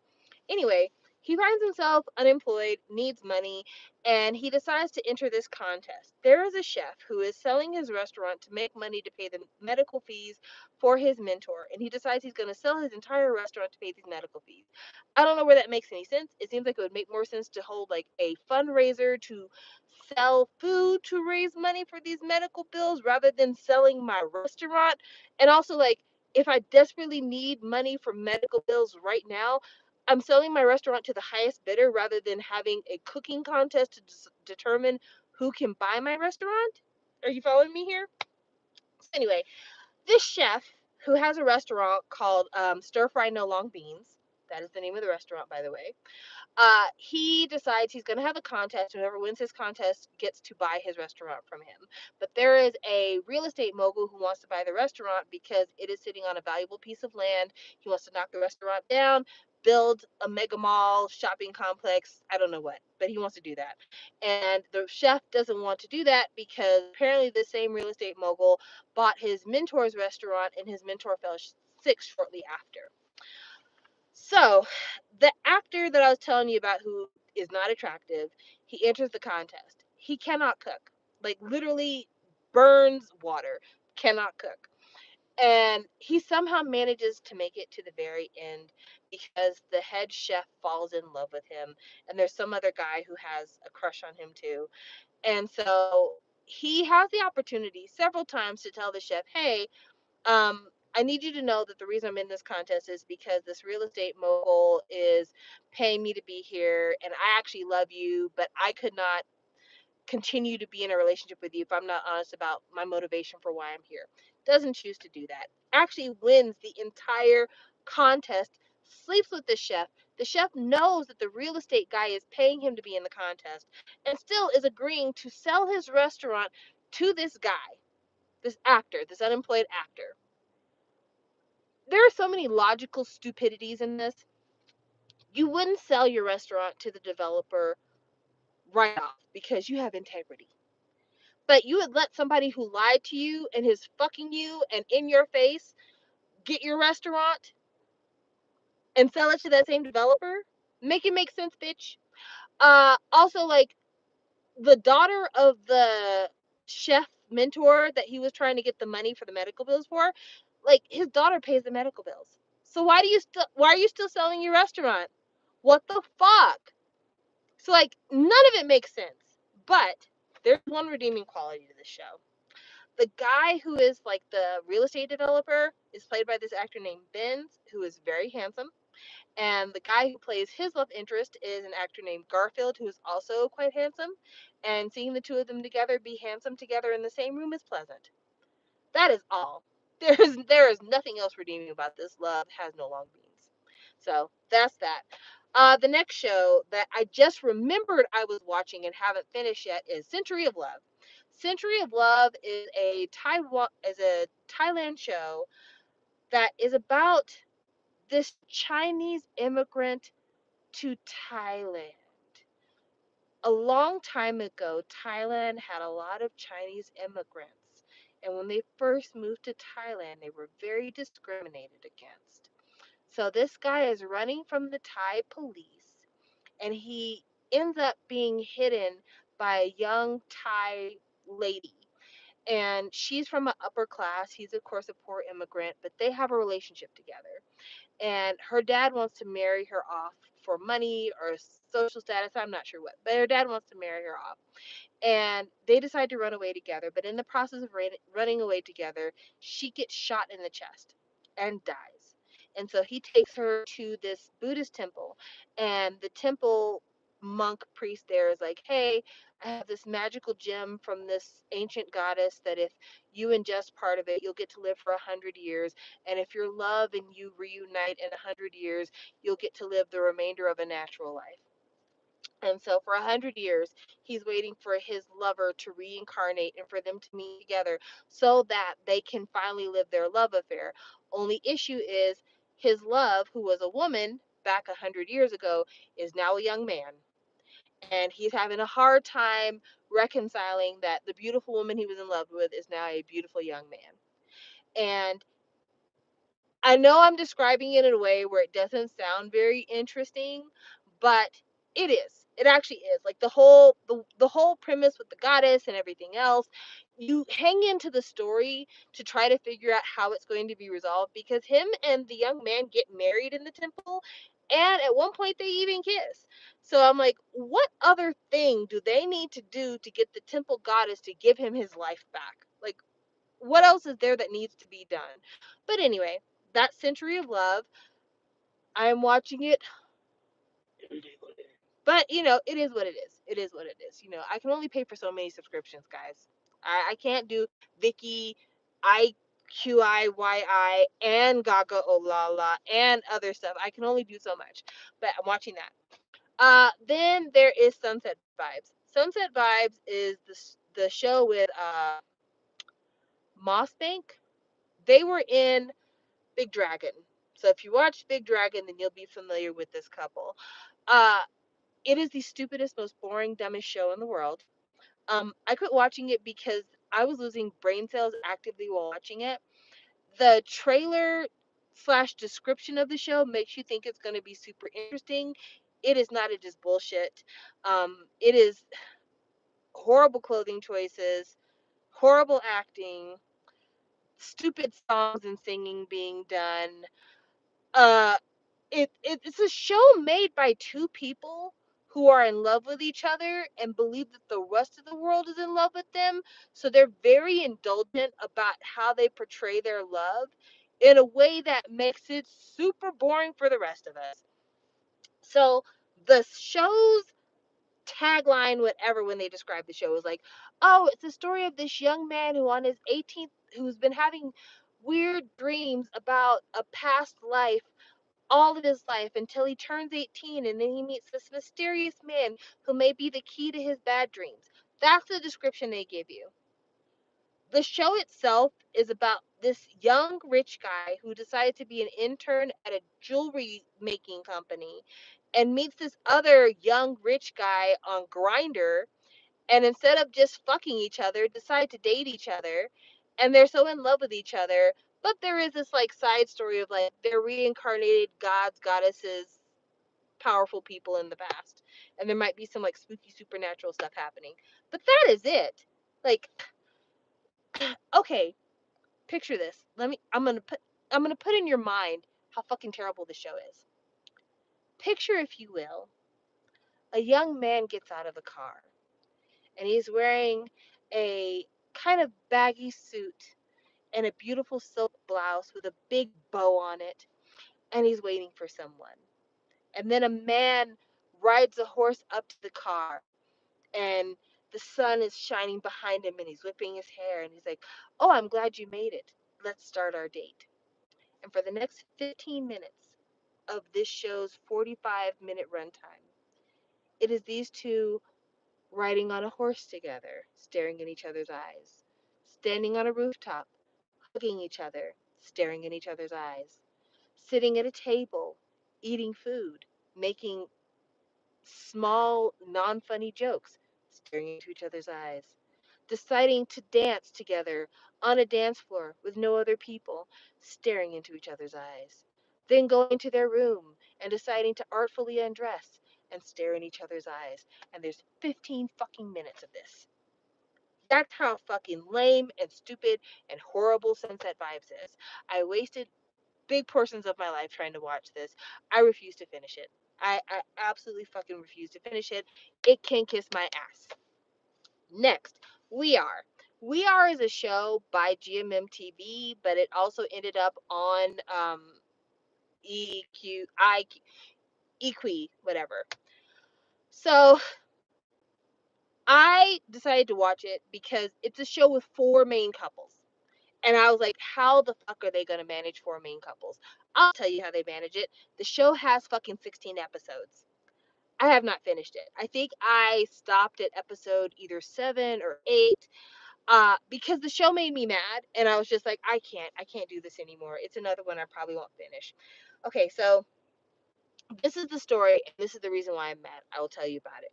Anyway, he finds himself unemployed, needs money, and he decides to enter this contest. There is a chef who is selling his restaurant to make money to pay the medical fees for his mentor, and he decides he's going to sell his entire restaurant to pay these medical fees. I don't know where that makes any sense. It seems like it would make more sense to hold like a fundraiser to sell food to raise money for these medical bills rather than selling my restaurant. And also, like, if I desperately need money for medical bills right now, I'm selling my restaurant to the highest bidder rather than having a cooking contest to determine who can buy my restaurant. Are you following me here? So anyway, this chef who has a restaurant called Stir Fry No Long Beans. That is the name of the restaurant, by the way. He decides he's going to have a contest. Whoever wins his contest gets to buy his restaurant from him. But there is a real estate mogul who wants to buy the restaurant because it is sitting on a valuable piece of land. He wants to knock the restaurant down, build a mega mall, shopping complex. I don't know what, but he wants to do that. And the chef doesn't want to do that because apparently the same real estate mogul bought his mentor's restaurant and his mentor fell sick shortly after. So, the actor that I was telling you about who is not attractive, he enters the contest. He cannot cook. Like, literally burns water, cannot cook. And he somehow manages to make it to the very end because the head chef falls in love with him. And there's some other guy who has a crush on him too. And so he has the opportunity several times to tell the chef, hey, I need you to know that the reason I'm in this contest is because this real estate mogul is paying me to be here, and I actually love you, but I could not continue to be in a relationship with you if I'm not honest about my motivation for why I'm here. Doesn't choose to do that. Actually wins the entire contest, sleeps with the chef. The chef knows that the real estate guy is paying him to be in the contest and still is agreeing to sell his restaurant to this guy, this actor, this unemployed actor. There are so many logical stupidities in this. You wouldn't sell your restaurant to the developer right off because you have integrity. But you would let somebody who lied to you and is fucking you and in your face get your restaurant and sell it to that same developer? Make it make sense, bitch. Also, like, the daughter of the chef mentor that he was trying to get the money for the medical bills for, like, his daughter pays the medical bills. So why are you still selling your restaurant? What the fuck? So, like, none of it makes sense. But There's one redeeming quality to this show. The guy who is like the real estate developer is played by this actor named Benz, who is very handsome. And the guy who plays his love interest is an actor named Garfield, who is also quite handsome. And seeing the two of them together be handsome together in the same room is pleasant. That is all. There is nothing else redeeming about this. Love has no long beans. So that's that. The next show that I just remembered I was watching and haven't finished yet is Century of Love. Century of Love is a Thailand show that is about this Chinese immigrant to Thailand. A long time ago, Thailand had a lot of Chinese immigrants. And when they first moved to Thailand, they were very discriminated against. So this guy is running from the Thai police, and he ends up being hidden by a young Thai lady. And she's from an upper class. He's, of course, a poor immigrant, but they have a relationship together. And her dad wants to marry her off for money or social status. I'm not sure what, but her dad wants to marry her off. And they decide to run away together. But in the process of running away together, she gets shot in the chest and dies. And so he takes her to this Buddhist temple, and the temple monk priest there is like, hey, I have this magical gem from this ancient goddess that if you ingest part of it, you'll get to live for 100 years. And if your love and you reunite in 100 years, you'll get to live the remainder of a natural life. And so for 100 years, he's waiting for his lover to reincarnate and for them to meet together so that they can finally live their love affair. Only issue is his love, who was a woman back 100 years ago, is now a young man. And he's having a hard time reconciling that the beautiful woman he was in love with is now a beautiful young man. And I know I'm describing it in a way where it doesn't sound very interesting, but it is. It actually is. Like the whole premise with the goddess and everything else, you hang into the story to try to figure out how it's going to be resolved because him and the young man get married in the temple and at one point they even kiss. So I'm like, what other thing do they need to do to get the temple goddess to give him his life back? Like what else is there that needs to be done? But anyway, that Century of Love, I am watching it. But it is what it is. It is what it is. I can only pay for so many subscriptions, guys. I can't do Vicky, IQIYI, and Gaga Olala and other stuff. I can only do so much. But I'm watching that. Then there is Sunset Vibes. Sunset Vibes is the show with Moss Bank. They were in Big Dragon. So if you watch Big Dragon, then you'll be familiar with this couple. Uh, it is the stupidest, most boring, dumbest show in the world. I quit watching it because I was losing brain cells actively while watching it. The trailer slash description of the show makes you think it's going to be super interesting. It is not. It is bullshit. It is horrible clothing choices, horrible acting, stupid songs and singing being done. Uh, it's a show made by two people who are in love with each other and believe that the rest of the world is in love with them. So they're very indulgent about how they portray their love in a way that makes it super boring for the rest of us. So the show's tagline, whatever, when they describe the show is like, oh, it's the story of this young man who on his 18th, who's been having weird dreams about a past life all of his life until he turns 18 and then he meets this mysterious man who may be the key to his bad dreams. That's the description they give you. The show itself is about this young rich guy who decided to be an intern at a jewelry making company and meets this other young rich guy on Grindr, and instead of just fucking each other decide to date each other, and they're so in love with each other. But there is this like side story of like they're reincarnated gods, goddesses, powerful people in the past, and there might be some like spooky supernatural stuff happening, but that is it. Like, okay, picture this. I'm gonna put in your mind how fucking terrible the show is. Picture, if you will, a young man gets out of the car and he's wearing a kind of baggy suit and a beautiful silk blouse with a big bow on it, and he's waiting for someone. And then a man rides a horse up to the car, and the sun is shining behind him, and he's whipping his hair, and he's like, "Oh, I'm glad you made it. Let's start our date." And for the next 15 minutes of this show's 45-minute runtime, it is these two riding on a horse together, staring in each other's eyes, standing on a rooftop, hugging each other, staring in each other's eyes, sitting at a table, eating food, making small, non funny jokes, staring into each other's eyes, deciding to dance together on a dance floor with no other people, staring into each other's eyes, then going to their room and deciding to artfully undress and stare in each other's eyes. And there's 15 fucking minutes of this. That's how fucking lame and stupid and horrible Sunset Vibes is. I wasted big portions of my life trying to watch this. I refuse to finish it. I absolutely fucking refuse to finish it. It can kiss my ass. Next, We Are. We Are is a show by GMM TV, but it also ended up on EQ, whatever. So I decided to watch it because it's a show with four main couples. And I was like, how the fuck are they going to manage four main couples? I'll tell you how they manage it. The show has fucking 16 episodes. I have not finished it. I think I stopped at episode either 7 or 8 because the show made me mad. And I was just like, I can't do this anymore. It's another one I probably won't finish. Okay, so this is the story. And this is the reason why I'm mad. I will tell you about it.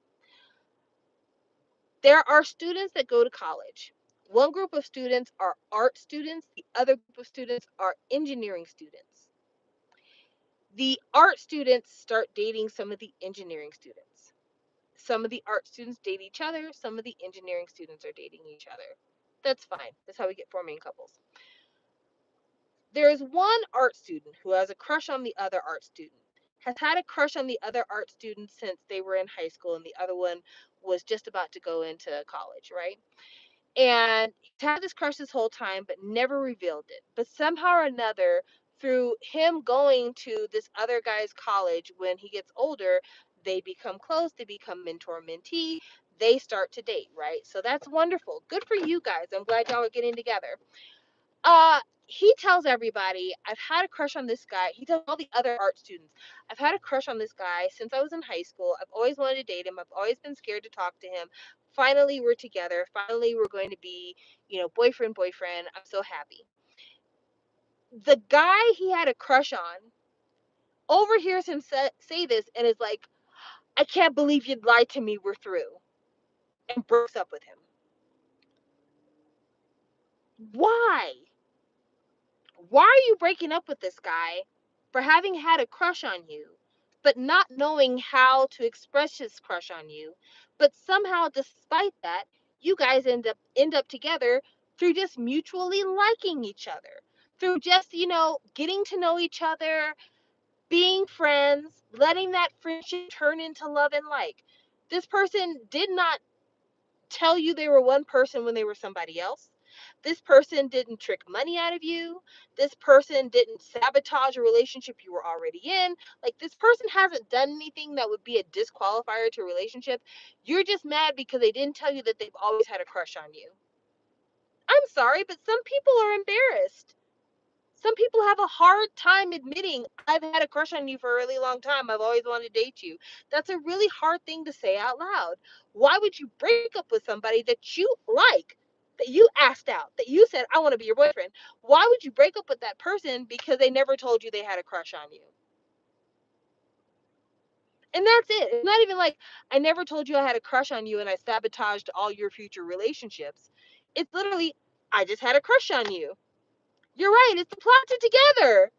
There are students that go to college. One group of students are art students. The other group of students are engineering students. The art students start dating some of the engineering students. Some of the art students date each other. Some of the engineering students are dating each other. That's fine. That's how we get four main couples. There is one art student who has a crush on the other art student, has had a crush on the other art student since they were in high school, and the other one was just about to go into college, right? And he's had this crush this whole time, but never revealed it. But somehow or another, through him going to this other guy's college when he gets older, they become close, they become mentor mentee, they start to date, right? So that's wonderful. Good for you guys. I'm glad y'all are getting together. He tells everybody, I've had a crush on this guy. He tells all the other art students, I've had a crush on this guy since I was in high school. I've always wanted to date him. I've always been scared to talk to him. Finally, we're together. Finally, we're going to be, boyfriend. I'm so happy. The guy he had a crush on overhears him say this and is like, I can't believe you'd lied to me. We're through. And breaks up with him. Why? Why are you breaking up with this guy for having had a crush on you, but not knowing how to express his crush on you? But somehow, despite that, you guys end up together through just mutually liking each other, through just getting to know each other, being friends, letting that friendship turn into love and like. This person did not tell you they were one person when they were somebody else. This person didn't trick money out of you. This person didn't sabotage a relationship you were already in. Like, this person hasn't done anything that would be a disqualifier to a relationship. You're just mad because they didn't tell you that they've always had a crush on you. I'm sorry, but some people are embarrassed. Some people have a hard time admitting, I've had a crush on you for a really long time. I've always wanted to date you. That's a really hard thing to say out loud. Why would you break up with somebody that you like, that you asked out, that you said, I want to be your boyfriend? Why would you break up with that person because they never told you they had a crush on you? And that's it. It's not even like, I never told you I had a crush on you and I sabotaged all your future relationships. It's literally, I just had a crush on you. You're right. It's the plotted together.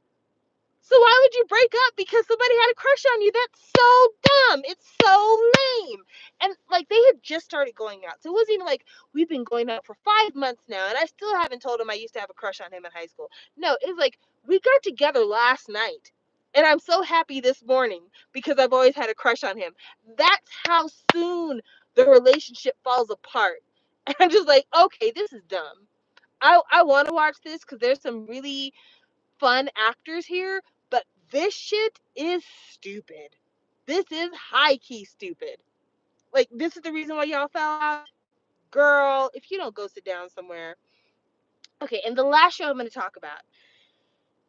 So why would you break up because somebody had a crush on you? That's so dumb. It's so lame. And like, they had just started going out. So it wasn't even like, we've been going out for 5 months now and I still haven't told him I used to have a crush on him in high school. No, it was like, we got together last night. And I'm so happy this morning because I've always had a crush on him. That's how soon the relationship falls apart. And I'm just like, okay, this is dumb. I want to watch this because there's some really fun actors here, but this shit is stupid. This is high key stupid. Like, this is the reason why y'all fell out? Girl, if you don't go sit down somewhere. Okay, and the last show I'm going to talk about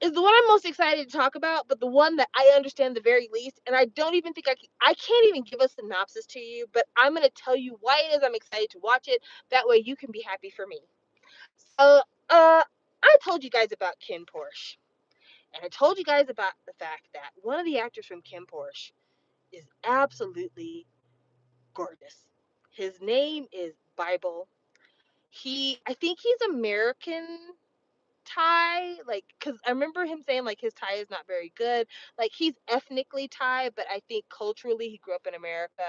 is the one I'm most excited to talk about, but the one that I understand the very least, and I don't even think I can't even give a synopsis to you, but I'm going to tell you why it is I'm excited to watch it. That way you can be happy for me. So, I told you guys about Ken Porsche, and I told you guys about the fact that one of the actors from Ken Porsche is absolutely gorgeous. His name is Bible. I think he's American Thai, like, because I remember him saying like his Thai is not very good. Like, he's ethnically Thai, but I think culturally he grew up in America.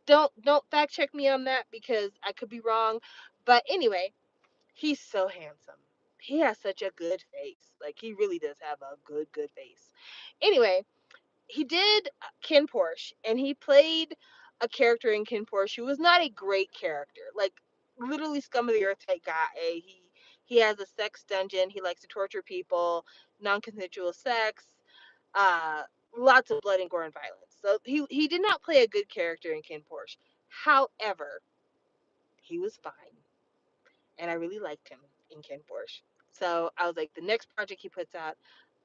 Don't fact check me on that because I could be wrong. But anyway, he's so handsome. He has such a good face. Like, he really does have a good face. Anyway, he did Ken Porsche, and he played a character in Ken Porsche who was not a great character. Like, literally scum of the earth type guy. He has a sex dungeon. He likes to torture people, non-consensual sex, uh, lots of blood and gore and violence. So he did not play a good character in Ken Porsche. However, he was fine, and I really liked him in Ken Porsche. So I was like, the next project he puts out,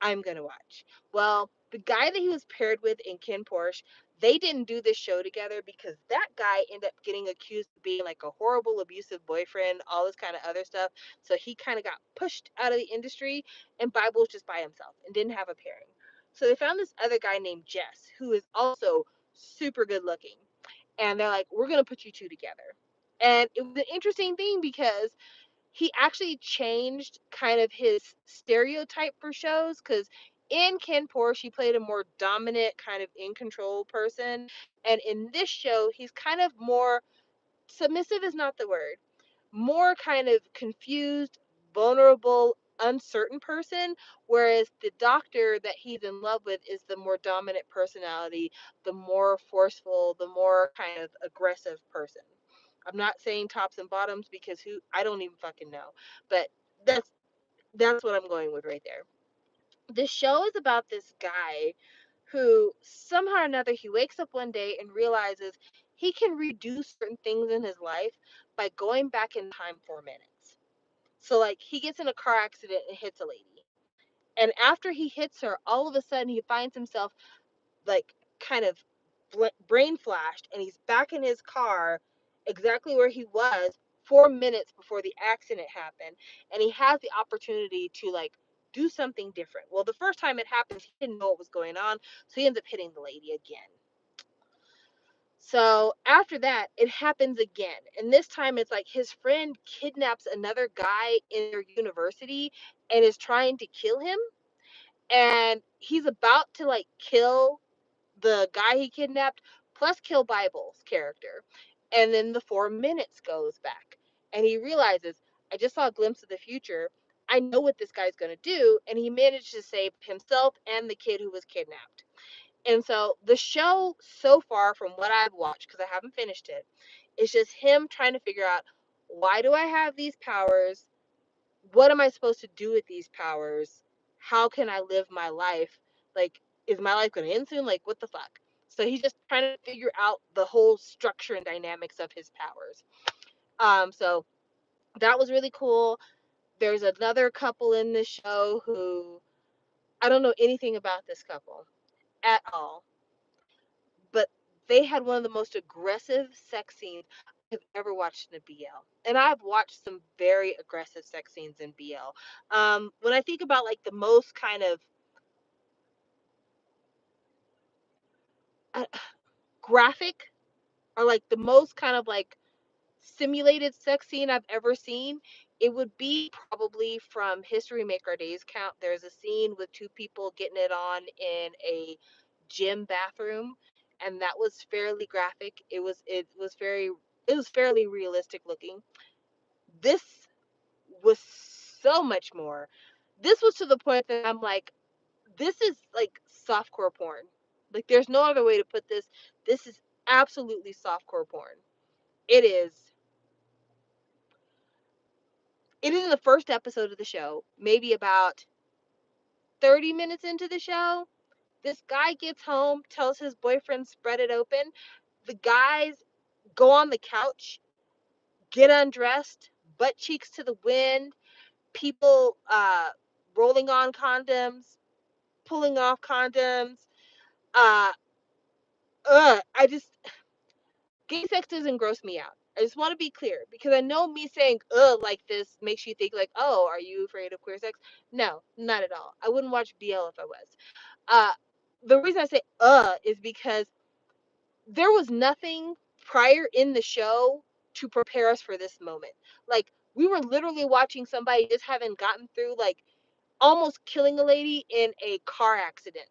I'm gonna watch. Well, the guy that he was paired with in Ken Porsche, they didn't do this show together because that guy ended up getting accused of being like a horrible, abusive boyfriend, all this kind of other stuff. So he kind of got pushed out of the industry, and Bible was just by himself and didn't have a pairing. So they found this other guy named Jess, who is also super good looking, and they're like, we're gonna put you two together. And it was an interesting thing because he actually changed kind of his stereotype for shows, because in Ken Porsche he played a more dominant, kind of in control person, and in this show he's kind of more submissive is not the word, more kind of confused, vulnerable, uncertain person, whereas the doctor that he's in love with is the more dominant personality, the more forceful, the more kind of aggressive person. I'm not saying tops and bottoms because who I don't even fucking know. But that's what I'm going with right there. This show is about this guy who somehow or another he wakes up one day and realizes he can redo certain things in his life by going back in time 4 minutes. So like he gets in a car accident and hits a lady. And after he hits her, all of a sudden he finds himself like kind of brain flashed, and he's back in his car exactly where he was 4 minutes before the accident happened, and he has the opportunity to like do something different. Well, the first time it happens he didn't know what was going on, so he ends up hitting the lady again. So after that it happens again, and this time it's like his friend kidnaps another guy in their university and is trying to kill him, and he's about to like kill the guy he kidnapped plus kill Bible's character. And then the 4 minutes goes back and he realizes, I just saw a glimpse of the future. I know what this guy's going to do. And he managed to save himself and the kid who was kidnapped. And so the show so far, from what I've watched, because I haven't finished it, is just him trying to figure out, why do I have these powers? What am I supposed to do with these powers? How can I live my life? Like, is my life going to end soon? Like, what the fuck? So he's just trying to figure out the whole structure and dynamics of his powers. So that was really cool. There's another couple in this show who I don't know anything about this couple at all, but they had one of the most aggressive sex scenes I've ever watched in a BL. And I've watched some very aggressive sex scenes in BL. When I think about like the most kind of uh, graphic, or like the most kind of like simulated sex scene I've ever seen, it would be probably from History Make Our Days Count. There's a scene with two people getting it on in a gym bathroom, and that was fairly graphic. It was fairly realistic looking. This was so much more. This was to the point that I'm like, this is like softcore porn. Like, there's no other way to put this. This is absolutely softcore porn. It is. It is in the first episode of the show, maybe about 30 minutes into the show. This guy gets home, tells his boyfriend spread it open. The guys go on the couch, get undressed, butt cheeks to the wind, people rolling on condoms, pulling off condoms. Uh, I just, gay sex doesn't gross me out. I just want to be clear because I know me saying like this makes you think like, oh, are you afraid of queer sex? No, not at all. I wouldn't watch BL if I was. Uh, the reason I say is because there was nothing prior in the show to prepare us for this moment. Like we were literally watching somebody just having gotten through like almost killing a lady in a car accident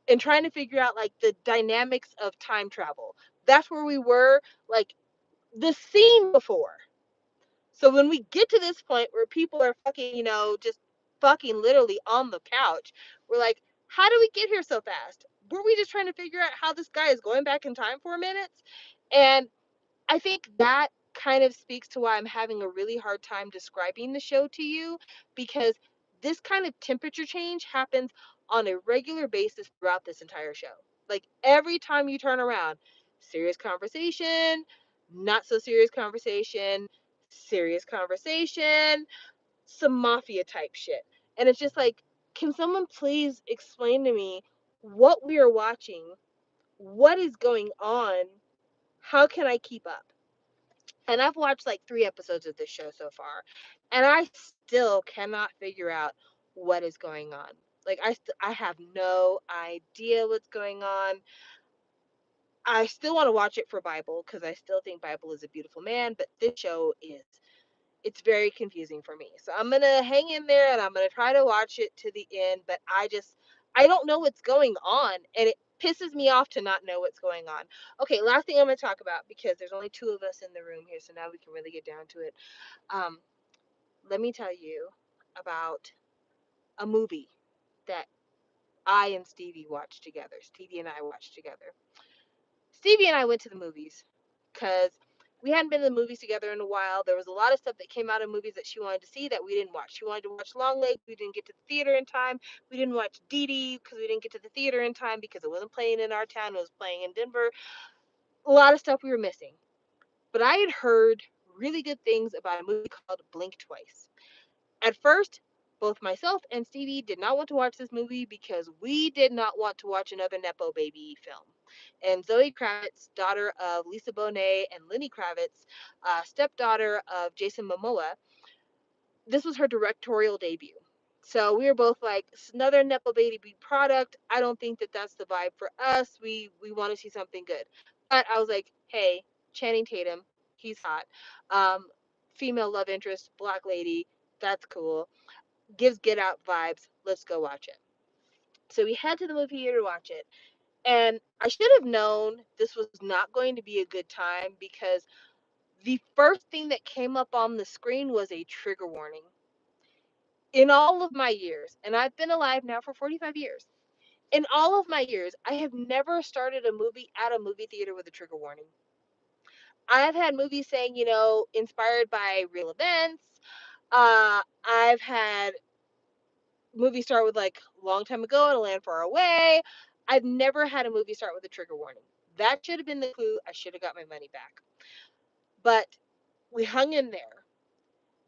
and trying to figure out like the dynamics of time travel. That's where we were like the scene before. So when we get to this point where people are fucking, just fucking literally on the couch, we're like, how do we get here so fast? Were we just trying to figure out how this guy is going back in time for minutes? And I think that kind of speaks to why I'm having a really hard time describing the show to you because this kind of temperature change happens on a regular basis throughout this entire show. Like every time you turn around, serious conversation, not so serious conversation, serious conversation, some mafia type shit. And it's just like, can someone please explain to me what we are watching? What is going on? How can I keep up? And I've watched like 3 episodes of this show so far, and I still cannot figure out what is going on. Like I have no idea what's going on. I still want to watch it for Bible because I still think Bible is a beautiful man, but this show is it's very confusing for me. So I'm gonna hang in there and I'm gonna try to watch it to the end, but I don't know what's going on, and it pisses me off to not know what's going on. Okay, last thing I'm gonna talk about because there's only two of us in the room here, so now we can really get down to it. Um, let me tell you about a movie that I and Stevie watched together. Stevie and I watched together. Stevie and I went to the movies because we hadn't been to the movies together in a while. There was a lot of stuff that came out of movies that she wanted to see that we didn't watch. She wanted to watch Longlegs. We didn't get to the theater in time. We didn't watch Dee Dee because we didn't get to the theater in time because it wasn't playing in our town. It was playing in Denver. A lot of stuff we were missing. But I had heard really good things about a movie called Blink Twice. At first, both myself and Stevie did not want to watch this movie because we did not want to watch another Nepo baby film. And Zoe Kravitz, daughter of Lisa Bonet and Lenny Kravitz, stepdaughter of Jason Momoa, this was her directorial debut. So we were both like, another Nepo baby product. I don't think that that's the vibe for us. We want to see something good. But I was like, hey, Channing Tatum, he's hot. Um, Female love interest, black lady, that's cool, gives Get Out vibes. Let's go watch it. So we head to the movie theater to watch it. And I should have known this was not going to be a good time because the first thing that came up on the screen was a trigger warning. In all of my years, and I've been alive now for 45 years, in all of my years, I have never started a movie at a movie theater with a trigger warning. I have had movies saying, inspired by real events. I've had movie start with like long time ago in a land far away. I've never had a movie start with a trigger warning. That should have been the clue. I should have got my money back. But we hung in there.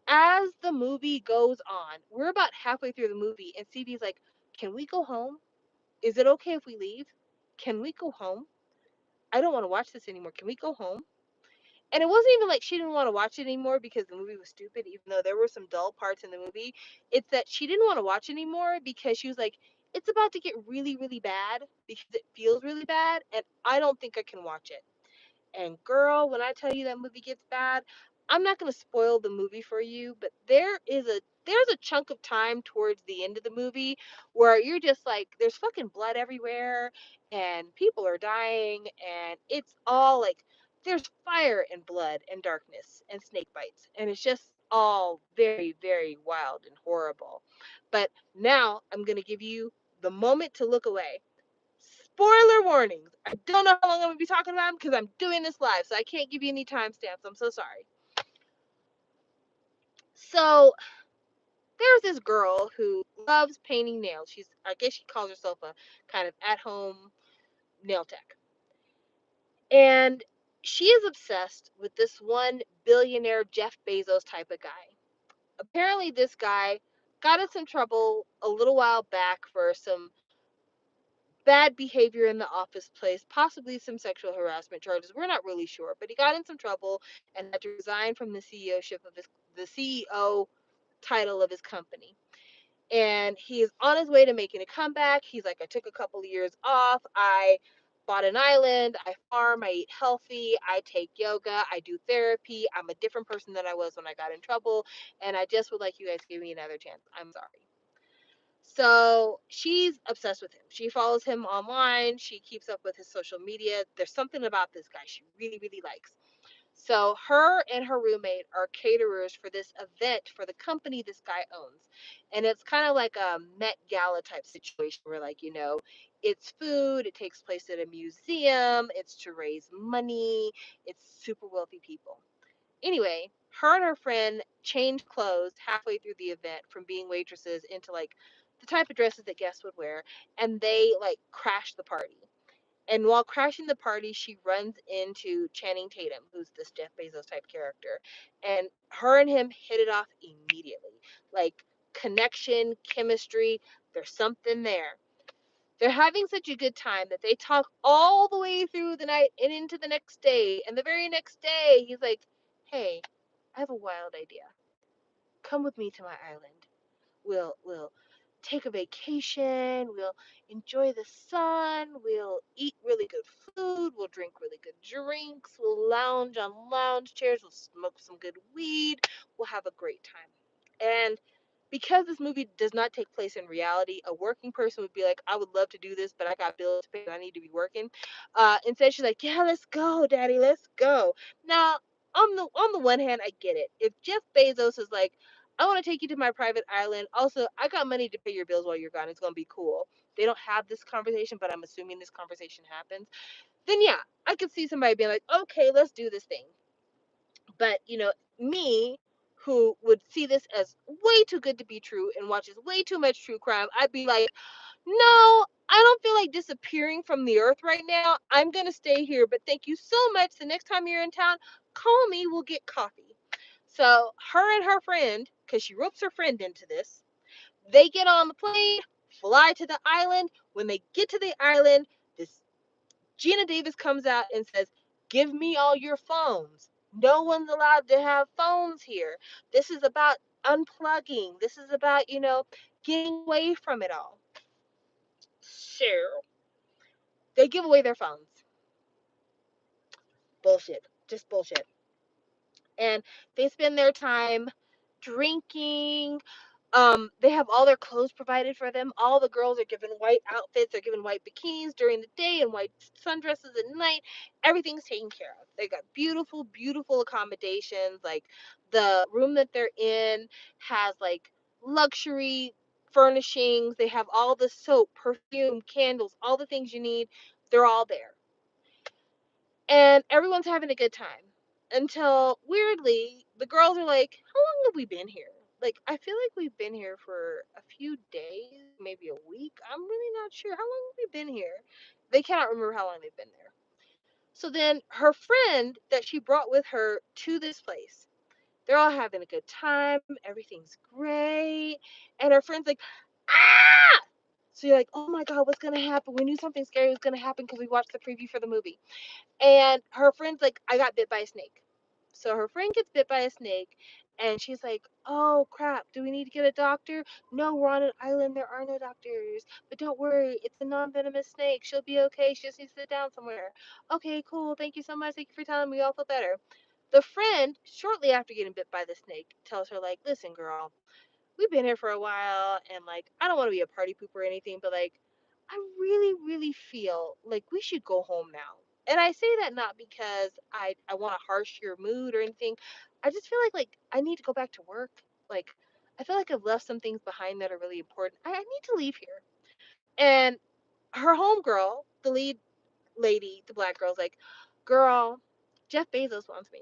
As the movie goes on, we're about halfway through the movie, and Stevie's like, can we go home? Is it okay if we leave? Can we go home? I don't want to watch this anymore. Can we go home? And it wasn't even like she didn't want to watch it anymore because the movie was stupid, even though there were some dull parts in the movie. It's that she didn't want to watch it anymore because she was like, it's about to get really, really bad because it feels really bad, and I don't think I can watch it. And girl, when I tell you that movie gets bad, I'm not going to spoil the movie for you, but there's a chunk of time towards the end of the movie where you're just like there's fucking blood everywhere and people are dying and it's all like there's fire and blood and darkness and snake bites and it's just all very, very wild and horrible. But now I'm going to give you the moment to look away. Spoiler warnings. I don't know how long I'm going to be talking about them because I'm doing this live, so I can't give you any timestamps. I'm so sorry. So there's this girl who loves painting nails. I guess she calls herself a kind of at-home nail tech. And she is obsessed with this one billionaire Jeff Bezos type of guy. Apparently this guy got in some trouble a little while back for some bad behavior in the office place, possibly some sexual harassment charges. We're not really sure, but he got in some trouble and had to resign from the CEO title of his company. And he is on his way to making a comeback. He's like, I took a couple of years off. I bought an island. I farm. I eat healthy. I take yoga. I do therapy. I'm a different person than I was when I got in trouble. And I just would like you guys to give me another chance. I'm sorry. So she's obsessed with him. She follows him online. She keeps up with his social media. There's something about this guy she really, really likes. So her and her roommate are caterers for this event for the company this guy owns. And it's kind of like a Met Gala type situation where, like, it's food, it takes place at a museum, it's to raise money, it's super wealthy people. Anyway, her and her friend changed clothes halfway through the event from being waitresses into like the type of dresses that guests would wear, and they like crashed the party. And while crashing the party, she runs into Channing Tatum, who's this Jeff Bezos type character. And her and him hit it off immediately. Like connection, chemistry, there's something there. They're having such a good time that they talk all the way through the night and into the next day. And the very next day, he's like, hey, I have a wild idea. Come with me to my island. We'll take a vacation, we'll enjoy the sun, we'll eat really good food, we'll drink really good drinks, we'll lounge on lounge chairs, we'll smoke some good weed, we'll have a great time. And because this movie does not take place in reality, a working person would be like, I would love to do this, but I got bills to pay and I need to be working. Instead, she's like, yeah, let's go, daddy, let's go. Now, on the one hand, I get it. If Jeff Bezos is like, I want to take you to my private island. Also, I got money to pay your bills while you're gone. It's going to be cool. They don't have this conversation, but I'm assuming this conversation happens. Then, yeah, I could see somebody being like, okay, let's do this thing. But, me, who would see this as way too good to be true and watches way too much true crime, I'd be like, no, I don't feel like disappearing from the earth right now. I'm going to stay here, but thank you so much. The next time you're in town, call me. We'll get coffee. So her and her friend, because she ropes her friend into this, they get on the plane, fly to the island. When they get to the island, this Gina Davis comes out and says, give me all your phones. No one's allowed to have phones here. This is about unplugging. This is about, getting away from it all. So they give away their phones. Bullshit. Just bullshit. And they spend their time drinking. They have all their clothes provided for them. All the girls are given white outfits. They're given white bikinis during the day and white sundresses at night. Everything's taken care of. They got beautiful, beautiful accommodations. Like the room that they're in has like luxury furnishings. They have all the soap, perfume, candles, all the things you need. They're all there. And everyone's having a good time until weirdly the girls are like, how long have we been here? Like, I feel like we've been here for a few days, maybe a week. I'm really not sure. How long have we been here? They cannot remember how long they've been there. So then her friend that she brought with her to this place, they're all having a good time. Everything's great. And her friend's like, ah! So you're like, oh my God, what's going to happen? We knew something scary was going to happen because we watched the preview for the movie. And her friend's like, I got bit by a snake. So her friend gets bit by a snake, and she's like, oh crap, do we need to get a doctor? No, we're on an island. There are no doctors. But don't worry, it's a non venomous snake. She'll be okay. She just needs to sit down somewhere. Okay, cool. Thank you so much. Thank you for telling me. We all feel better. The friend, shortly after getting bit by the snake, tells her, like, listen, girl, we've been here for a while, and like, I don't want to be a party pooper or anything, but like, I really, really feel like we should go home now. And I say that not because I want to harsh your mood or anything. I just feel like I need to go back to work. Like, I feel like I've left some things behind that are really important. I need to leave here. And her homegirl, the lead lady, the black girl's like, girl, Jeff Bezos wants me.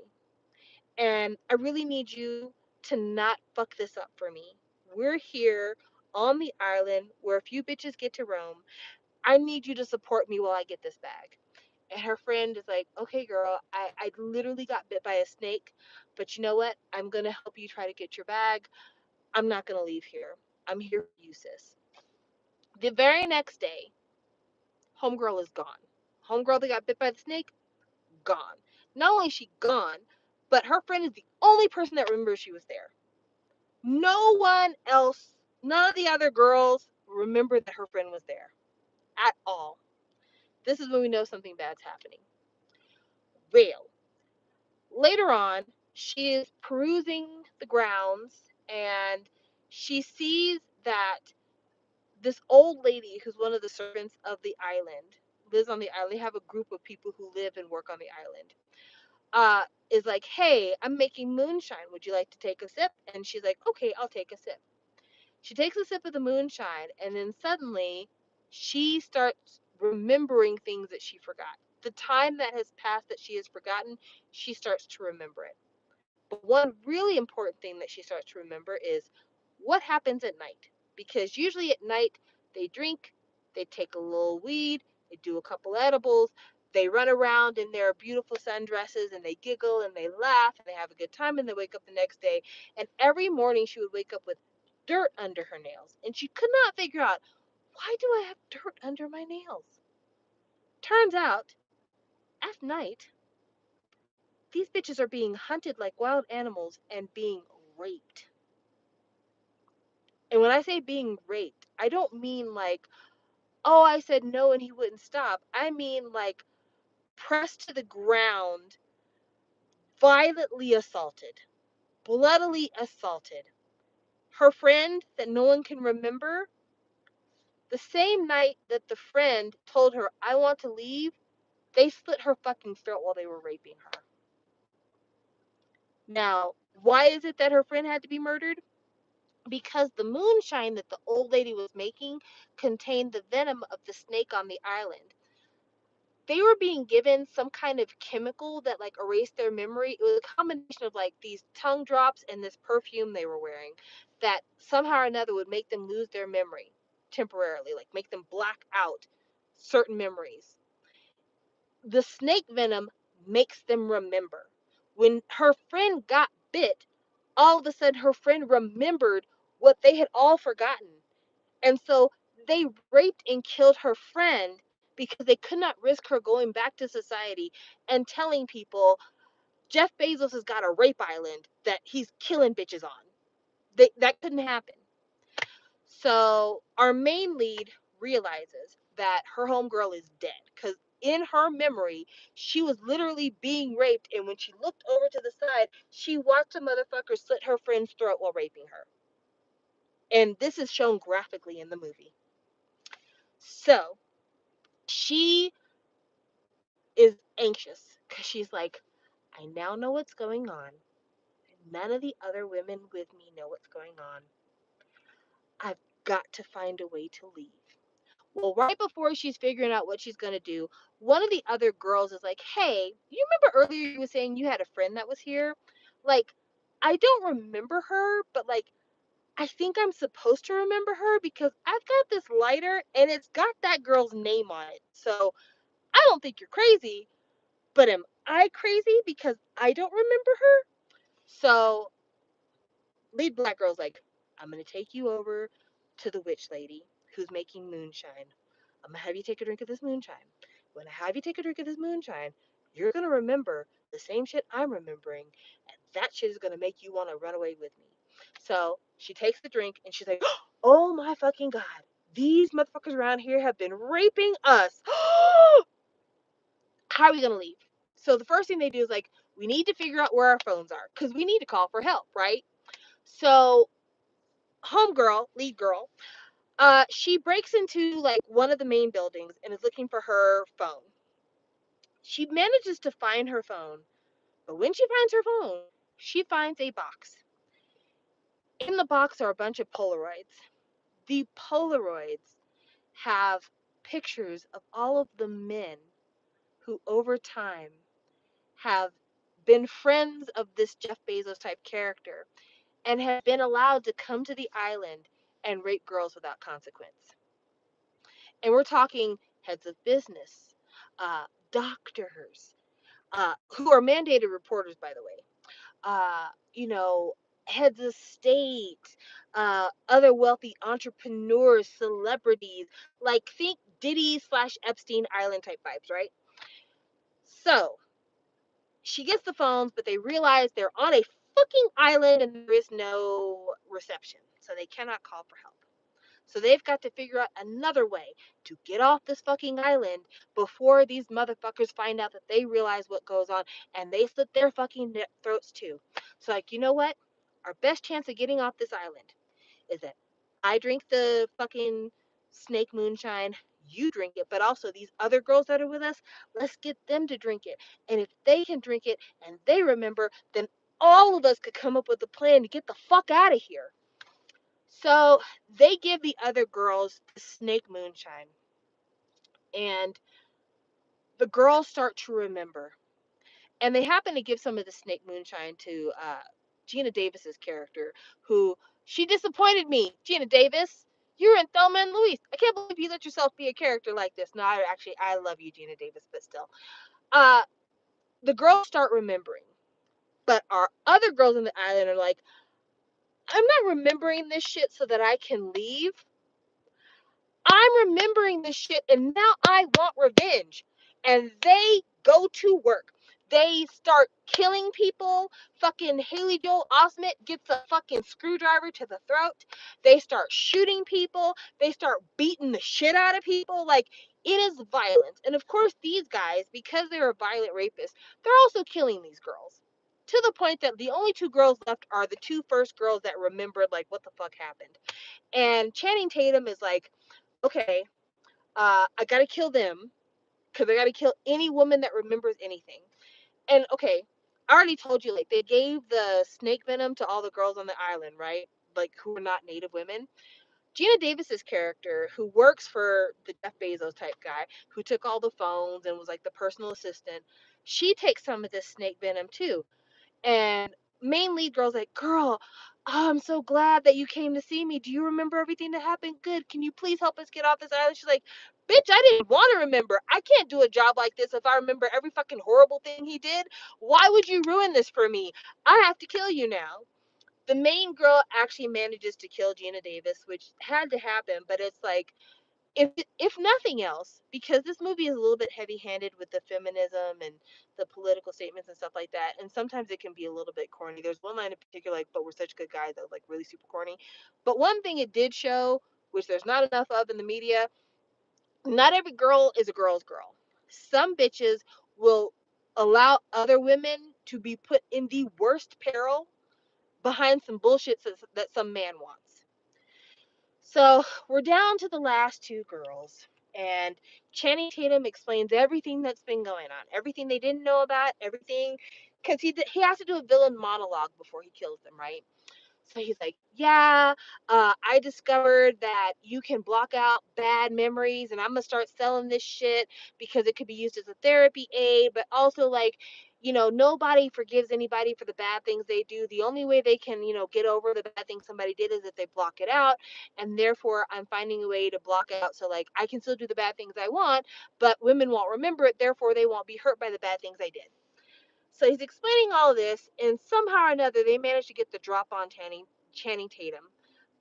And I really need you to not fuck this up for me. We're here on the island where a few bitches get to roam. I need you to support me while I get this bag. And her friend is like, okay, girl, I literally got bit by a snake, but you know what? I'm going to help you try to get your bag. I'm not going to leave here. I'm here for you, sis. The very next day, homegirl is gone. Homegirl that got bit by the snake, gone. Not only is she gone, but her friend is the only person that remembers she was there. No one else, none of the other girls remember that her friend was there at all. This is when we know something bad's happening. Well, later on, she is perusing the grounds and she sees that this old lady, who's one of the servants of the island, lives on the island. They have a group of people who live and work on the island. Is like, hey, I'm making moonshine. Would you like to take a sip? And she's like, okay, I'll take a sip. She takes a sip of the moonshine, and then suddenly she starts remembering things that she forgot. The time that has passed that she has forgotten, she starts to remember it. But one really important thing that she starts to remember is what happens at night. Because usually at night, they drink, they take a little weed, they do a couple edibles, they run around in their beautiful sundresses and they giggle and they laugh and they have a good time and they wake up the next day. And every morning she would wake up with dirt under her nails. And she could not figure out, why do I have dirt under my nails? Turns out, at night, these bitches are being hunted like wild animals and being raped. And when I say being raped, I don't mean like, oh, I said no and he wouldn't stop. I mean like pressed to the ground, violently assaulted, bloodily assaulted. Her friend that no one can remember, the same night that the friend told her, I want to leave, they slit her fucking throat while they were raping her. Now, why is it that her friend had to be murdered? Because the moonshine that the old lady was making contained the venom of the snake on the island. They were being given some kind of chemical that like erased their memory. It was a combination of like these tongue drops and this perfume they were wearing that somehow or another would make them lose their memory temporarily, like make them black out certain memories. The snake venom makes them remember. When her friend got bit, all of a sudden her friend remembered what they had all forgotten. And so they raped and killed her friend because they could not risk her going back to society and telling people Jeff Bezos has got a rape island that he's killing bitches on. That couldn't happen. So our main lead realizes that her homegirl is dead because in her memory, she was literally being raped. And when she looked over to the side, she watched a motherfucker slit her friend's throat while raping her. And this is shown graphically in the movie. So she is anxious because she's like, I now know what's going on. None of the other women with me know what's going on. I've got to find a way to leave. Well, right before she's figuring out what she's going to do, one of the other girls is like, hey, you remember earlier you were saying you had a friend that was here? Like, I don't remember her, but like, I think I'm supposed to remember her because I've got this lighter and it's got that girl's name on it. So I don't think you're crazy, but am I crazy because I don't remember her? So lead black girl's like, I'm gonna take you over to the witch lady who's making moonshine. I'm gonna have you take a drink of this moonshine. When I have you take a drink of this moonshine, you're gonna remember the same shit I'm remembering, and that shit is gonna make you want to run away with me. So she takes the drink and she's like, oh my fucking god, these motherfuckers around here have been raping us. How are we gonna leave? So the first thing they do is like, we need to figure out where our phones are because we need to call for help, right? So homegirl, lead girl, she breaks into like one of the main buildings and is looking for her phone. She manages to find her phone, but when she finds her phone, she finds a box. In the box are a bunch of Polaroids. The Polaroids have pictures of all of the men who over time have been friends of this Jeff Bezos type character and have been allowed to come to the island and rape girls without consequence. And we're talking heads of business, doctors, who are mandated reporters, by the way, uh, you know, heads of state, other wealthy entrepreneurs, celebrities, like think Diddy slash Epstein Island type vibes, right? So she gets the phones, but they realize they're on a fucking island and there is no reception. So they cannot call for help. So they've got to figure out another way to get off this fucking island before these motherfuckers find out that they realize what goes on and they slit their fucking throats too. So, like, you know what? Our best chance of getting off this island is that I drink the fucking snake moonshine, you drink it, but also these other girls that are with us, let's get them to drink it. And if they can drink it and they remember, then all of us could come up with a plan to get the fuck out of here. So they give the other girls the snake moonshine, and the girls start to remember. And they happen to give some of the snake moonshine to Gina Davis's character, who she disappointed me. Gina Davis, you're in Thelma and Louise. I can't believe you let yourself be a character like this. No, I love you, Gina Davis, but still. Uh, the girls start remembering, but our other girls on the island are like, I'm not remembering this shit so that I can leave. I'm remembering this shit and now I want revenge. And they go to work. They start killing people. Fucking Haley Joel Osment gets a fucking screwdriver to the throat. They start shooting people. They start beating the shit out of people. Like, it is violence. And of course, these guys, because they're violent rapists, they're also killing these girls. To the point that the only two girls left are the two first girls that remembered, like, what the fuck happened. And Channing Tatum is like, okay, I gotta kill them because I gotta kill any woman that remembers anything. And okay, I already told you, like, they gave the snake venom to all the girls on the island, right? Like, who are not native women. Gina Davis's character, who works for the Jeff Bezos type guy, who took all the phones and was like the personal assistant, she takes some of this snake venom too. And main lead girl's like, girl, oh, I'm so glad that you came to see me. Do you remember everything that happened? Good. Can you please help us get off this island? She's like, bitch, I didn't want to remember. I can't do a job like this if I remember every fucking horrible thing he did. Why would you ruin this for me? I have to kill you now. The main girl actually manages to kill Gina Davis, which had to happen, but it's like, if nothing else, because this movie is a little bit heavy-handed with the feminism and the political statements and stuff like that, and sometimes it can be a little bit corny. There's one line in particular, like, "But we're such good guys," that was like really super corny. But one thing it did show, which there's not enough of in the media, not every girl is a girl's girl. Some bitches will allow other women to be put in the worst peril behind some bullshit that some man wants. So we're down to the last two girls, and Channing Tatum explains everything that's been going on, everything they didn't know about, everything, because he has to do a villain monologue before he kills them, right? So he's like, yeah, I discovered that you can block out bad memories, and I'm gonna start selling this shit because it could be used as a therapy aid, but also, like, nobody forgives anybody for the bad things they do. The only way they can, get over the bad thing somebody did is if they block it out, and therefore I'm finding a way to block it out so, like, I can still do the bad things I want, but women won't remember it, therefore they won't be hurt by the bad things I did. So he's explaining all of this, and somehow or another, they managed to get the drop on Channing Tatum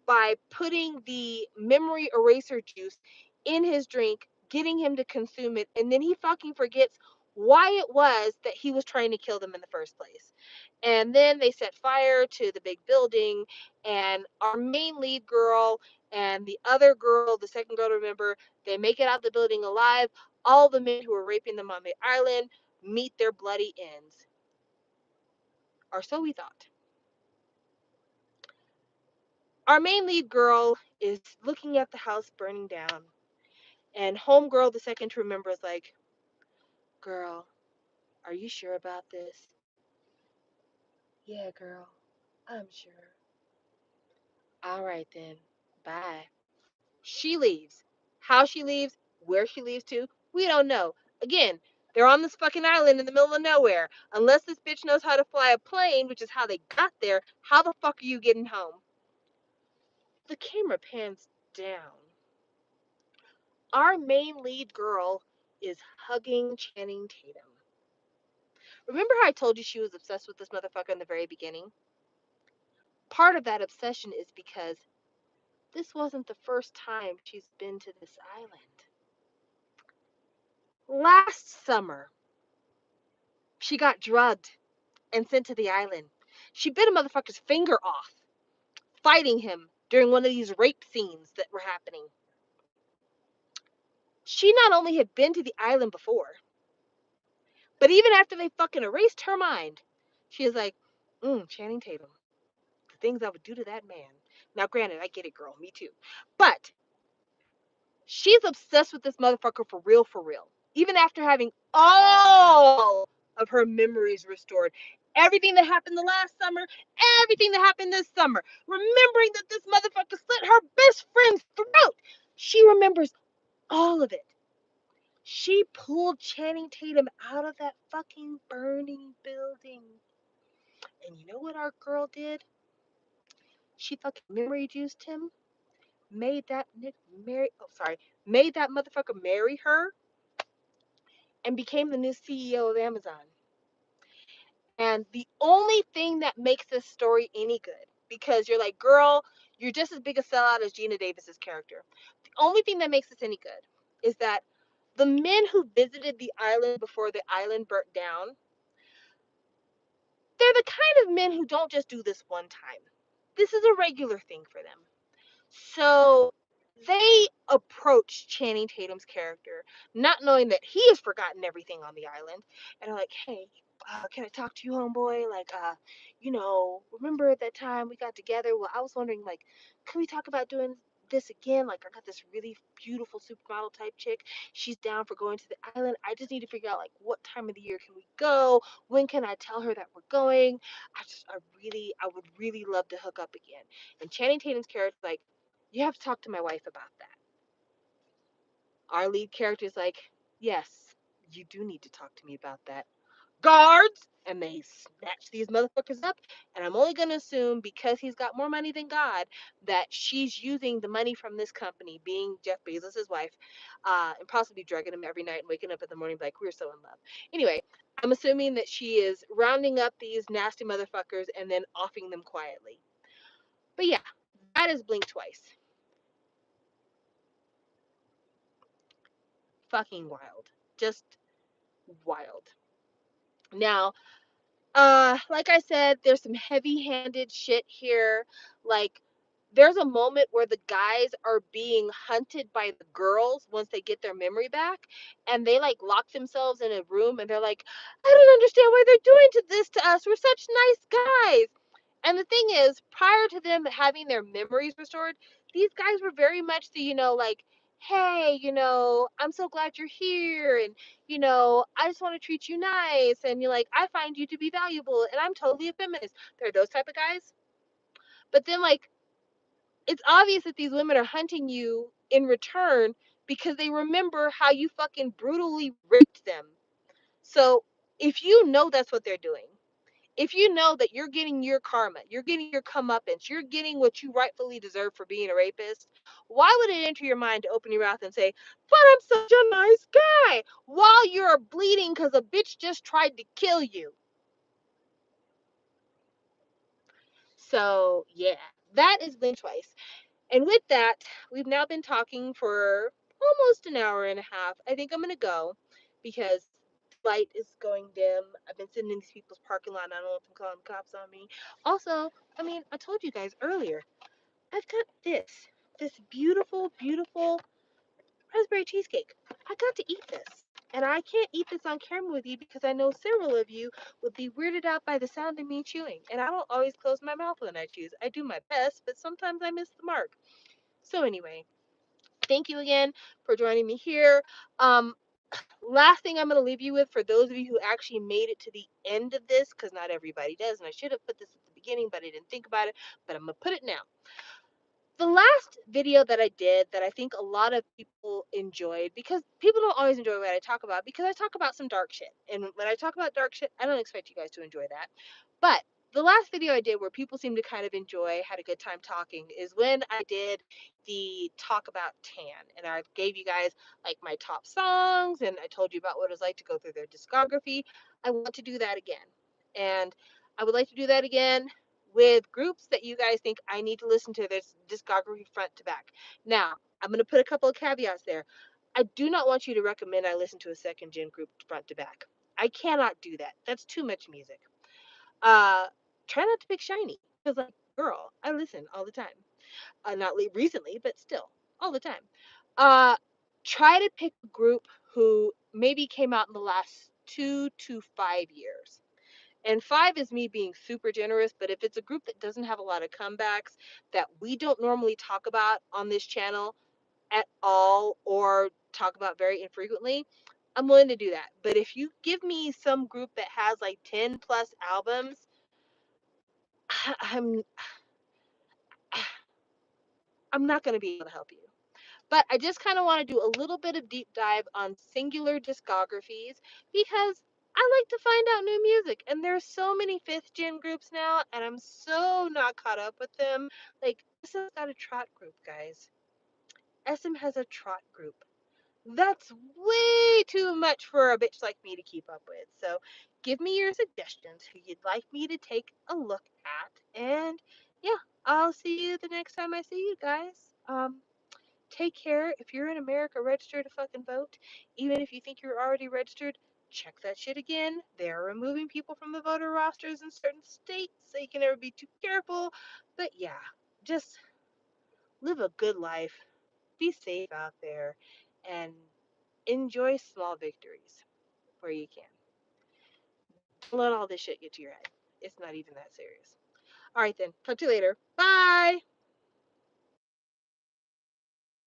by putting the memory eraser juice in his drink, getting him to consume it, and then he fucking forgets why it was that he was trying to kill them in the first place. And then they set fire to the big building, and our main lead girl and the other girl, the second girl to remember, they make it out of the building alive. All the men who were raping them on the island meet their bloody ends. Or so we thought. Our main lead girl is looking at the house burning down, and homegirl, the second to remember, is like, girl, are you sure about this? Yeah, girl, I'm sure. All right then, bye. She leaves. How she leaves, where she leaves to, we don't know. Again, They're on this fucking island in the middle of nowhere. Unless this bitch knows how to fly a plane, which is how they got there, how the fuck are you getting home? The camera pans down. Our main lead girl is hugging Channing Tatum. Remember how I told you she was obsessed with this motherfucker in the very beginning? Part of that obsession is because this wasn't the first time she's been to this island. Last summer, she got drugged and sent to the island. She bit a motherfucker's finger off, fighting him during one of these rape scenes that were happening. She not only had been to the island before, but even after they fucking erased her mind, she is like, Channing Tatum, the things I would do to that man. Now, granted, I get it, girl, me too. But she's obsessed with this motherfucker for real, for real. Even after having all of her memories restored. Everything that happened the last summer, everything that happened this summer. Remembering that this motherfucker slit her best friend's throat. She remembers all of it. She pulled Channing Tatum out of that fucking burning building. And you know what our girl did? She fucking memory juiced him, made that made that motherfucker marry her, and became the new CEO of Amazon. And the only thing that makes this story any good, because you're like, girl, you're just as big a sellout as Gina Davis's character. The only thing that makes this any good is that the men who visited the island before the island burnt down, they're the kind of men who don't just do this one time. This is a regular thing for them. So they approach Channing Tatum's character, not knowing that he has forgotten everything on the island, and are like, "Hey, can I talk to you, homeboy? Like, remember at that time we got together? Well, I was wondering, like, can we talk about doing this again? Like, I got this really beautiful supermodel type chick. She's down for going to the island. I just need to figure out like what time of the year can we go? When can I tell her that we're going? I would really love to hook up again." And Channing Tatum's character is like, you have to talk to my wife about that. Our lead character is like, yes, you do need to talk to me about that. Guards! And they snatch these motherfuckers up. And I'm only going to assume, because he's got more money than God, that she's using the money from this company, being Jeff Bezos' wife, and possibly drugging him every night and waking up in the morning like, we're so in love. Anyway, I'm assuming that she is rounding up these nasty motherfuckers and then offing them quietly. But yeah, that is Blink Twice. Fucking wild. Just wild. Now, like I said, there's some heavy-handed shit here. Like, there's a moment where the guys are being hunted by the girls once they get their memory back, and they like lock themselves in a room, and they're like, I don't understand why they're doing this to us. We're such nice guys. And the thing is, prior to them having their memories restored, these guys were very much the, like, hey, I'm so glad you're here. And, I just want to treat you nice. And you're like, I find you to be valuable. And I'm totally a feminist. They're those type of guys. But then, like, it's obvious that these women are hunting you in return because they remember how you fucking brutally raped them. So if you know that's what they're doing, if you know that you're getting your karma, you're getting your comeuppance, you're getting what you rightfully deserve for being a rapist, why would it enter your mind to open your mouth and say, but I'm such a nice guy, while you're bleeding because a bitch just tried to kill you? So, yeah, that is Blink Twice. And with that, we've now been talking for almost an hour and a half. I think I'm going to go because light is going dim. I've been sitting in these people's parking lot. And I don't know if I'm calling cops on me. Also, I mean, I told you guys earlier, I've got this beautiful, beautiful raspberry cheesecake. I got to eat this. And I can't eat this on camera with you because I know several of you would be weirded out by the sound of me chewing. And I don't always close my mouth when I chew. I do my best, but sometimes I miss the mark. So anyway, thank you again for joining me here. Um, Last thing I'm going to leave you with, for those of you who actually made it to the end of this, because not everybody does, and I should have put this at the beginning, but I didn't think about it, but I'm going to put it now. the last video that I did that I think a lot of people enjoyed, because people don't always enjoy what I talk about, because I talk about some dark shit. And when I talk about dark shit, I don't expect you guys to enjoy that. But the last video I did where people seemed to kind of enjoy, had a good time talking, is when I did the talk about Tan. And I gave you guys like my top songs and I told you about what it was like to go through their discography. I want to do that again. And I would like to do that again with groups that you guys think I need to listen to this discography front to back. Now, I'm going to put a couple of caveats there. I do not want you to recommend I listen to a second gen group front to back. I cannot do that. That's too much music. Uh, Try not to pick Shiny because, like, girl, I listen all the time. Not recently, but still, all the time. Uh, Try to pick a group who maybe came out in the last 2 to 5 years. And 5 is me being super generous, but if it's a group that doesn't have a lot of comebacks that we don't normally talk about on this channel at all or talk about very infrequently, I'm willing to do that. But if you give me some group that has like 10 plus albums, I'm I'm not going to be able to help you. But I just kind of want to do a little bit of deep dive on singular discographies because I like to find out new music. And there's so many fifth gen groups now, and I'm so not caught up with them. Like, SM's got a trot group, guys. SM has a trot group. That's way too much for a bitch like me to keep up with. So give me your suggestions who you'd like me to take a look at. And yeah, I'll see you the next time I see you guys. Take care. If you're in America, register to fucking vote. Even if you think you're already registered, check that shit again. They're removing people from the voter rosters in certain states, so you can never be too careful. But yeah, just live a good life. Be safe out there and enjoy small victories where you can. Don't let all this shit get to your head. It's not even that serious. All right, then. Talk to you later. Bye.